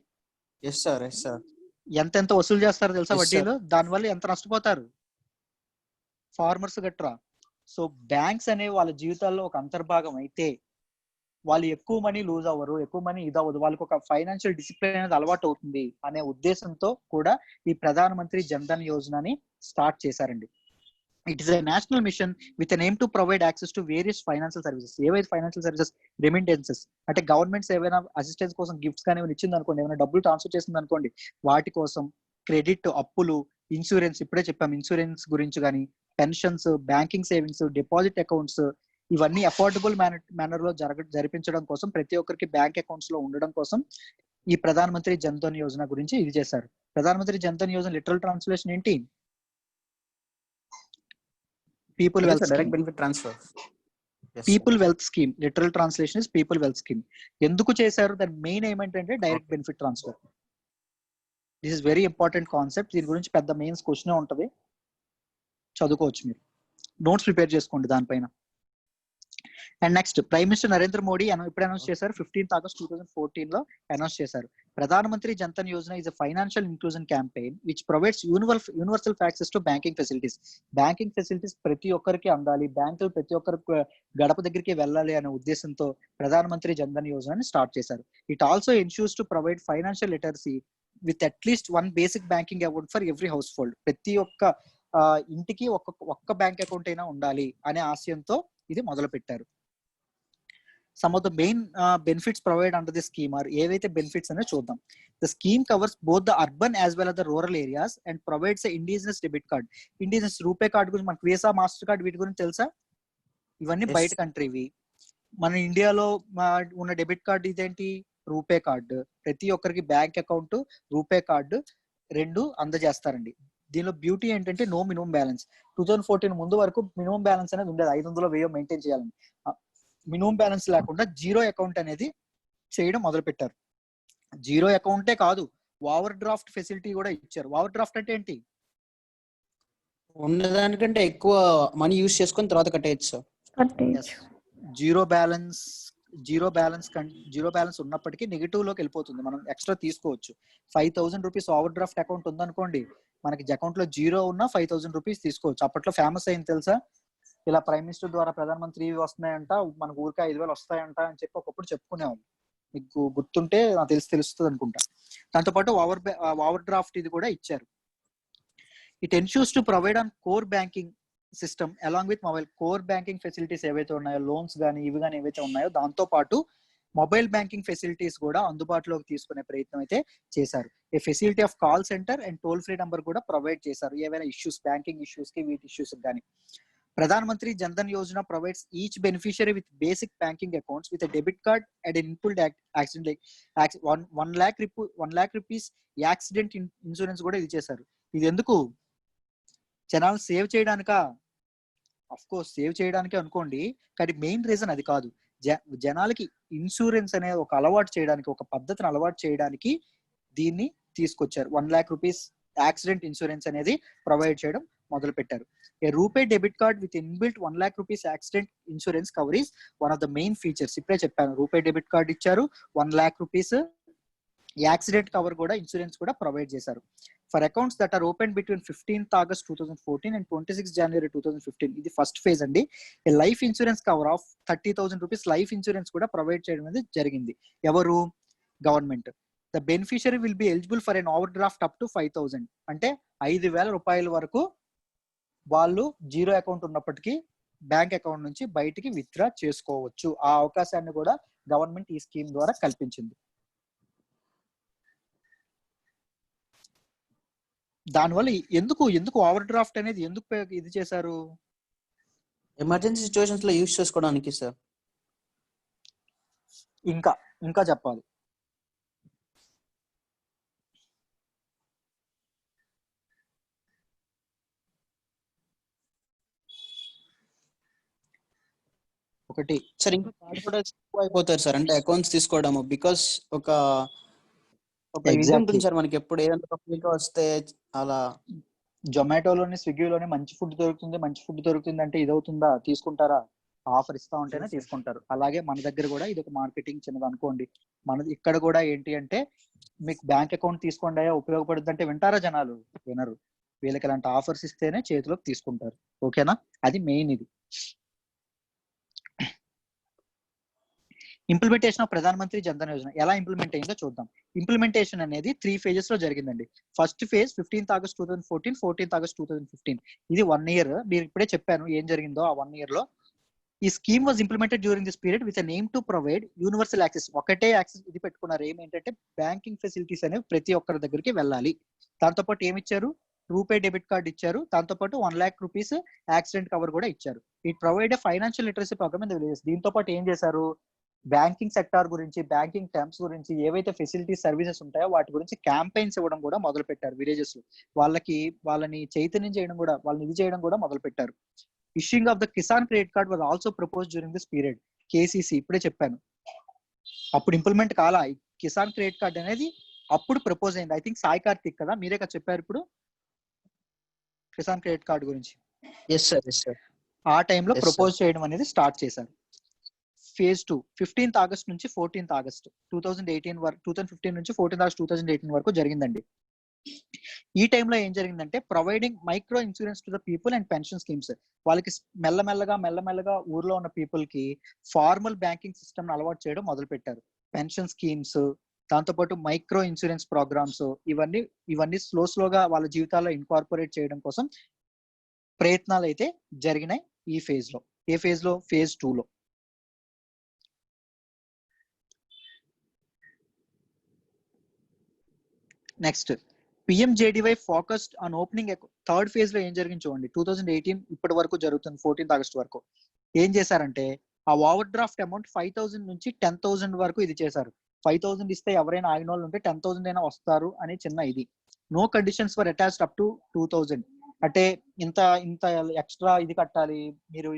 ఎంత వసూలు చేస్తారో తెలుసా వడ్డీలు? దానివల్ల ఎంత నష్టపోతారు ఫార్మర్స్ గట్రా. సో బ్యాంక్స్ అనేవి వాళ్ళ జీవితాల్లో ఒక అంతర్భాగం అయితే వాళ్ళు ఎక్కువ మనీ లూజ్ అవ్వరు, ఎక్కువ మనీ ఇదవ్వదు, వాళ్ళకి ఒక ఫైనాన్షియల్ డిసిప్లిన్ అనేది అలవాటు అవుతుంది అనే ఉద్దేశంతో కూడా ఈ ప్రధాన మంత్రి జన్ధన్ యోజనని స్టార్ట్ చేశారండి. It is a national mission with an aim to provide access to various financial services. ఏవైతే ఫైనాన్షియల్ సర్వీసెస్, రెమిటెన్సెస్ అంటే గవర్నమెంట్స్ ఏవైనా అసిస్టెన్స్ కోసం గిఫ్ట్స్ కానీ ఏమైనా ఇచ్చింది అనుకోండి, ఏమైనా డబ్బులు ట్రాన్స్ఫర్ చేసింది అనుకోండి, వాటి కోసం క్రెడిట్, అప్పులు, ఇన్సూరెన్స్, ఇప్పుడే చెప్పాం ఇన్సూరెన్స్ గురించి, కానీ pensions, banking, savings, deposit accounts, ఇవన్నీ అఫోర్డబుల్ మేనర్ లో జరిపించడం కోసం, ప్రతి ఒక్కరికి బ్యాంక్ అకౌంట్స్ లో ఉండడం కోసం ఈ ప్రధాన మంత్రి జన్ధన్ యోజన గురించి ఇది చేశారు. ప్రధాన మంత్రి జన్ధన్ యోజన లిటరల్ ట్రాన్స్లేషన్ ఏంటి? People wealth direct benefit transfer. People wealth scheme. Literal translation is people wealth scheme. ఎందుకు చేశారు? దాని మెయిన్ ఏమంటే direct benefit transfer. This is very important concept. దీని గురించి పెద్ద మెయిన్స్ క్వశ్చన్ ఉంటది, చదువుకోవచ్చు, మీరు నోట్స్ ప్రిపేర్ చేసుకోండి దానిపైన. And next prime minister Narendra Modi ఇప్పుడు అనౌన్స్ చేశారు 15th August 2014 లో అనౌన్స్ చేశారు. ప్రధానమంత్రి Jan Dhan Yojana is a financial inclusion campaign which provides universal access to banking facilities. Banking facilities ప్రతి ఒక్కరికి అందాలి, బ్యాంకులు ప్రతి ఒక్కరికి గడప దగ్గరికి వెళ్ళాలి అనే ఉద్దేశంతో ప్రధానమంత్రి జన్ధన్ యోజనని స్టార్ట్ చేశారు. It also ensures to provide financial literacy with at least 1 basic banking account for every house hold. ప్రతి ఒక్క ఇంటికి ఒక్క బ్యాంక్ అకౌంట్ అయినా ఉండాలి అనే ఆశయంతో ఇది మొదలు పెట్టారు. Some of the main benefits provided under this scheme are ఏవైతే బెనిఫిట్స్ అనేది చూద్దాం. The scheme covers both the urban as well as the rural areas and provides a indigenous debit card. Indigenous RuPay card గురించి మనకు visa, master card వీటి గురించి తెలుసా? ఇవన్నీ బయట కంట్రీవి. మన ఇండియాలో ఉన్న డెబిట్ కార్డ్ ఇదేంటి? రూపే కార్డు. ప్రతి ఒక్కరికి బ్యాంక్ అకౌంట్, రూపే కార్డు 2 అందజేస్తారండి. దీనిలో బ్యూటీ ఏంటంటే నో మినిమం బ్యాలెన్స్. 2014 ముందు వరకు మినిమం బ్యాలెన్స్ అనేది ఉండేది, 500 1000 మెయింటైన్ చేయాలని. మినిమం బ్యాలెన్స్ లేకుండా జీరో అకౌంట్ అనేది చేయడం మొదలు పెట్టారు. జీరో అకౌంటే కాదు, ఓవర్ డ్రాఫ్ట్ ఫెసిలిటీ కూడా ఇచ్చారు. ఓవర్ డ్రాఫ్ట్ అంటే ఏంటి? ఉన్నదానికంటే ఎక్కువ మనీ యూస్ చేసుకొని తర్వాత కట్టేయచ్చు సార్. కట్టేయచ్చు. జీరో బ్యాలెన్స్ ఉన్నప్పటికీ నెగిటివ్ లోకి వెళ్ళిపోతుంది. మనం ఎక్స్ట్రా తీసుకోవచ్చు. 5000 రూపీస్ ఓవర్ డ్రాఫ్ట్ అకౌంట్ ఉందనుకోండి, మనకి అకౌంట్ లో జీరో ఉన్నా 5000 రూపీస్ తీసుకోవచ్చు. అప్పట్లో ఫేమస్ అయింది తెలుసా? ఇలా ప్రైమ్ మినిస్టర్ ద్వారా ప్రధానమంత్రి వస్తున్నాయంట, మనకు ఊరికే 5000 వస్తాయంట అని చెప్పి ఒకప్పుడు చెప్పుకునేవాళ్ళు. మీకు గుర్తుంటే నాకు తెలుస్తుంది అనుకుంటా. దాంతోపాటు ఓవర్ డ్రాఫ్ట్ ఇది కూడా ఇచ్చారు. It ensures to provide on core banking system along with mobile. Core banking facilities ఏవైతే ఉన్నాయో, లోన్స్ కానీ ఇవి కానీ ఏవైతే ఉన్నాయో, దాంతో పాటు మొబైల్ బ్యాంకింగ్ ఫెసిలిటీస్ కూడా అందుబాటులోకి తీసుకునే ప్రయత్నం అయితే చేశారు. A facility of call centre and toll free number కూడా ప్రొవైడ్ చేశారు, ఏవైనా ఇష్యూస్, బ్యాంకింగ్ ఇష్యూస్ కి వీటి ఇష్యూస్ కానీ. Pradhan Mantri Jan Dhan Yojana provides each beneficiary with basic banking accounts with debit card and inbuilt accident like 1 lakh rupees accident insurance కూడా ఇది చేశారు. ఇది ఎందుకు? జనాలు సేవ్ చేయడానికా? అఫ్ కోర్స్ సేవ్ చేయడానికి అనుకోండి, కానీ మెయిన్ రీజన్ అది కాదు. జనాలకి ఇన్సూరెన్స్ అనే ఒక అలవాటు చేయడానికి, ఒక పద్ధతిని అలవాటు చేయడానికి దీన్ని తీసుకొచ్చారు. 1 lakh రూపీస్ యాక్సిడెంట్ ఇన్సూరెన్స్ అనేది ప్రొవైడ్ చేయడం మొదలు పెట్టారు. A RuPay debit card with inbuilt 1 lakh rupees accident insurance coverage one of the main features. ఇప్పుడే చెప్పాను, రూపే డెబిట్ కార్డ్ ఇచ్చారు, 1 lakh రూపీస్ యాక్సిడెంట్ కవర్ కూడా, ఇన్సూరెన్స్ కూడా ప్రొవైడ్ చేశారు. For accounts that are open between 15th August 2014 and 26th January 2015. ఇది first phase అండి. A life insurance cover of 30,000 rupees life insurance కూడా provide చేయడం అనేది జరిగింది. ఎవరు? Government. The beneficiary will be eligible for an overdraft up to 5,000. అంటే 5,000 రూపాయల వరకు వాళ్ళు జీరో అకౌంట్ ఉన్నప్పటికీ బ్యాంక్ అకౌంట్ నుంచి బయటికి విత్డ్రా చేసుకోవచ్చు. ఆ అవకాశాన్ని కూడా గవర్నమెంట్ ఈ స్కీమ్ ద్వారా కల్పించింది. దానివల్ల ఎందుకు ఓవర్ డ్రాఫ్ట్ అనేది ఎందుకు ఇది చేశారు? ఎమర్జెన్సీ సిచ్యువేషన్స్ లో యూస్ చేసుకోవడానికి సార్. ఇంకా చెప్పాలి. ఒకటి సార్ ఇంకా కార్డ్ కూడా ఎక్కువ అయిపోతారు సార్, అంటే అకౌంట్స్ తీసుకోవడము. బికాస్ ఒక ఇది ఉంటుంది సార్, మనకి ఎప్పుడు ఏదైనా కంప్లీట్ వస్తే అలా. జొమాటోలోని, స్విగ్గీలోని మంచి ఫుడ్ దొరుకుతుంది అంటే ఇదవుతుందా? తీసుకుంటారా? ఆఫర్ ఇస్తా ఉంటేనే తీసుకుంటారు. అలాగే మన దగ్గర కూడా ఇది ఒక మార్కెటింగ్ చిన్నది అనుకోండి. మనది ఇక్కడ కూడా ఏంటి అంటే, మీకు బ్యాంక్ అకౌంట్ తీసుకోండి ఉపయోగపడుతుంది అంటే వింటారా? జనాలు వినరు. వీళ్ళకి ఇలాంటి ఆఫర్స్ ఇస్తేనే చేతిలోకి తీసుకుంటారు. ఓకేనా? అది మెయిన్. ఇది ఇంప్లిమెంటేషన్ ఆఫ్ ప్రధానమంత్రి జన్ధన్ యోజన ఎలా ఇంప్లిమెంట్ అయిందో చూద్దాం. ఇంప్లిమెంటేషన్ అనేది 3 phases లో జరిగిందండి. First phase 15th August 2014, 14th August 2015. ఇది 1 year. మీరు ఇప్పుడే చెప్పాను ఏం జరిగిందో ఆ 1 year లో. ఈ scheme was implemented during this period with aim to provide universal access. ఒకటే యాక్సెస్ ఇది పెట్టుకున్నారు. ఏమేంటంటే బ్యాంకింగ్ ఫెసిలిటీస్ అనేవి ప్రతి ఒక్కరి దగ్గరికి వెళ్ళాలి. దాంతోపాటు ఏమి ఇచ్చారు? రూపే డెబిట్ కార్డ్ ఇచ్చారు. దాంతోపాటు 1 lakh రూపీస్ యాక్సిడెంట్ కవర్ కూడా ఇచ్చారు. It provide financial literacy programme in the villages. దీంతో పాటు ఏం చేశారు? బ్యాంకింగ్ సెక్టార్ గురించి, బ్యాంకింగ్ టర్మ్స్ గురించి, ఏవైతే ఫెసిలిటీస్ సర్వీసెస్ ఉంటాయో వాటి గురించి క్యాంపెయిన్స్ ఇవ్వడం కూడా మొదలు పెట్టారు. విలేజెస్ లో వాళ్ళని చైతన్యం చేయడం కూడా, వాళ్ళని ఇది చేయడం కూడా మొదలు పెట్టారు. Issuing of the Kisan credit card was also propose during this period. KCC ఇప్పుడే చెప్పాను, అప్పుడు ఇంప్లిమెంట్ కాలా. కిసాన్ క్రెడిట్ కార్డ్ అనేది అప్పుడు ప్రపోజ్ అయింది. ఐ థింక్ సాయి కార్తిక్ కదా, మీరే కదా చెప్పారు ఇప్పుడు కిసాన్ క్రెడిట్ కార్డ్ గురించి. Yes sir. ఆ టైంలో ప్రపోజ్ చేయడం అనేది స్టార్ట్ చేశారు. phase 2 15th ఆగస్ట్ నుంచి 14th ఆగస్ట్ 2018 వరకు 2015 నుంచి 14th ఆగస్ట్ 2018 వరకు జరిగిందండి. ఈ టైంలో ఏం జరిగిందంటే providing micro insurance to the people and pension schemes. వాళ్ళకి మెల్లమెల్లగా ఊర్లో ఉన్న పీపుల్ కి ఫార్మల్ బ్యాంకింగ్ సిస్టమ్ అలవాటు చేయడం మొదలు పెట్టారు. పెన్షన్ స్కీమ్స్, దాంతోపాటు మైక్రో ఇన్సూరెన్స్ ప్రోగ్రామ్స్, ఇవన్నీ స్లోగా వాళ్ళ జీవితాల్లో ఇన్కార్పొరేట్ చేయడం కోసం ప్రయత్నాలు అయితే జరిగినాయి ఈ ఫేజ్ లో. ఏ ఫేజ్ లో? ఫేజ్ 2 లో. Next PMJDY focused on opening third phase లో ఏం జరిగింది చూడండి. 2018 ఇప్పటి వరకు జరుగుతుంది, 14th ఆగస్ట్ వరకు. ఏం చేశారంటే ఆ ఓవర్ డ్రాఫ్ట్ అమౌంట్ 5,000 నుంచి 10,000 వరకు ఇది చేశారు. 5,000 ఇస్తే ఎవరైనా ఆగిన వాళ్ళు ఉంటే 10,000 అయినా వస్తారు అని చిన్న ఇది. No conditions for attached up to 2,000. అంటే ఇంత ఎక్స్ట్రా ఇది కట్టాలి, మీరు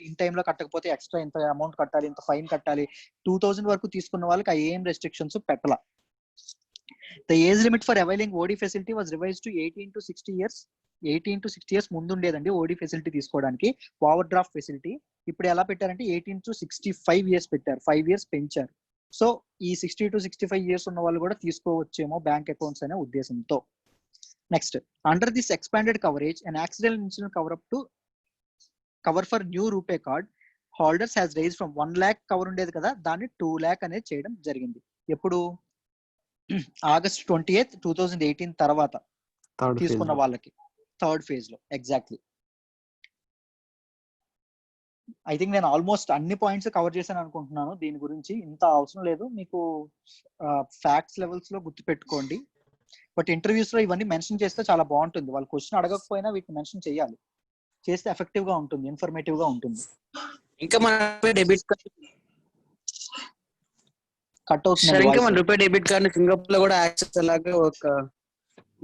ఇన్ టైంలో కట్టకపోతే ఎక్స్ట్రా ఇంత అమౌంట్ కట్టాలి, ఇంత ఫైన్ కట్టాలి. 2,000 వరకు తీసుకున్న వాళ్ళకి ఆ ఏం రెస్ట్రిక్షన్స్ పెట్టాల. The age limit for availing OD facility was revised to 18 to 60 years. 18 to 60 years ముందు ఉండేదండి ఓడి ఫెసిలిటీ తీసుకోవడానికి, ఓవర్ డ్రాఫ్ట్ ఫెసిలిటీ. ఇప్పుడు ఎలా పెట్టారంటే 18 to 65 years పెట్టారు, 5 years పెంచారు. సో ఈ 60 to 65 years ఉన్న వాళ్ళు కూడా తీసుకోవచ్చేమో బ్యాంక్ అకౌంట్స్ అనే ఉద్దేశంతో. Next, under this expanded coverage and accidental incident cover for new RuPay card holders has rise from 1 lakh cover ఉండేది కదా, దాన్ని 2 lakh అనేది చేయడం జరిగింది. ఎప్పుడు? ఆగస్ట్ 28, 2018 తర్వాత తీసుకున్న వాళ్ళకి థర్డ్ ఫేజ్ లో. ఎగ్జాక్ట్లీ. ఐ థింక్ నేను ఆల్మోస్ట్ అన్ని పాయింట్స్ కవర్ చేశాను అనుకుంటున్నాను. దీని గురించి ఇంత అవసరం లేదు, మీకు ఫ్యాక్ట్స్ లెవెల్స్ లో గుర్తు పెట్టుకోండి. బట్ ఇంటర్వ్యూస్ లో ఇవన్నీ మెన్షన్ చేస్తే చాలా బాగుంటుంది. వాళ్ళు క్వశ్చన్ అడగకపోయినా వీటిని మెన్షన్ చేయాలి, చేస్తే ఎఫెక్టివ్ గా ఉంటుంది, ఇన్ఫర్మేటివ్ గా ఉంటుంది. ఇంకా మన డెబిట్ కార్డ్ కట్ అవుతుంది. ఇంకా మన రూపే డెబిట్ కార్డ్ సింగపూర్ లో కూడా యాక్సెస్ అలాగే ఒక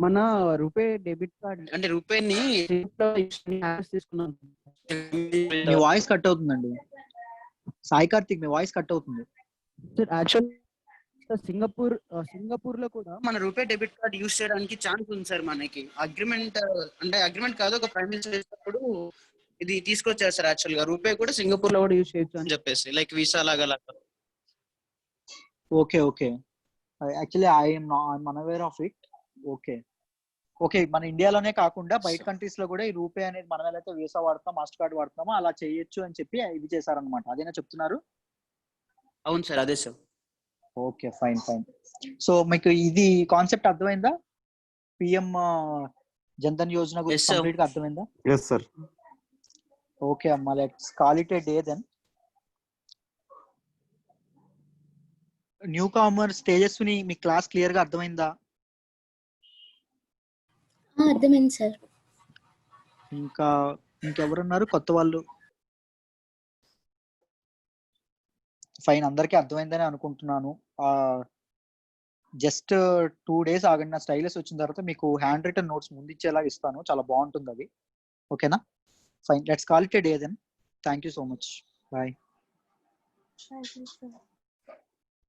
మన రూపే డెబిట్ కార్డ్ అంటే రూపేని తీసుకున్నాం. మీ వాయిస్ కట్ అవుతుందండి సాయి కార్తిక్, మీ వాయిస్ కట్ అవుతుంది. సార్ యాక్చువల్ సింగపూర్ లో కూడా మన రూపే డెబిట్ కార్డ్ యూజ్ చేయడానికి ఛాన్స్ ఉంది సార్. మనకి అగ్రిమెంట్ కాదు, ఒక ప్రైమ్ మినిస్టర్ చేసినప్పుడు ఇది తీసుకొచ్చారు సార్. యాక్చువల్ గా రూపే కూడా సింగపూర్ లో కూడా యూజ్ చేయొచ్చు అని చెప్పేసి, లైక్ వీసా లాగా. Okay actually I'm unaware of it. Okay మన ఇండియాలోనే కాకుండా బయట కంట్రీస్ లో కూడా ఈ రూపే అనేది మనం ఎలా వీసా వాడుతాం, మాస్టర్ కార్డ్ వాడుతామో అలా చేయొచ్చు అని చెప్పి ఇది చేశారనమాట. అదేనా చెప్తున్నారు? అవును సార్, అదే సార్. Okay fine. సో మీకు ఇది కాన్సెప్ట్ అర్థమైందా? పిఎం జన్ధన్ యోజన గురించి కంప్లీట్ గా అర్థమైందా? yes sir. ఓకే అమ్మా, let's call it a day then. New commerce Tejaswini, మీ క్లాస్ క్లియర్ గా అర్థమైందా? అర్థమైంది సార్. ఇంకెవరున్నారు కొత్త వాళ్ళు? ఫైన్, అందరికీ అర్థమైందని అనుకుంటున్నాను. జస్ట్ 2 days ఆగండి, నా స్టైలస్ వచ్చిన తర్వాత మీకు హ్యాండ్ రిటన్ నోట్స్ ముందు ఇచ్చేలా ఇస్తాను, చాలా బాగుంటుంది అది. ఓకేనా? Fine, let's call it a day then. Thank you so much. Bye.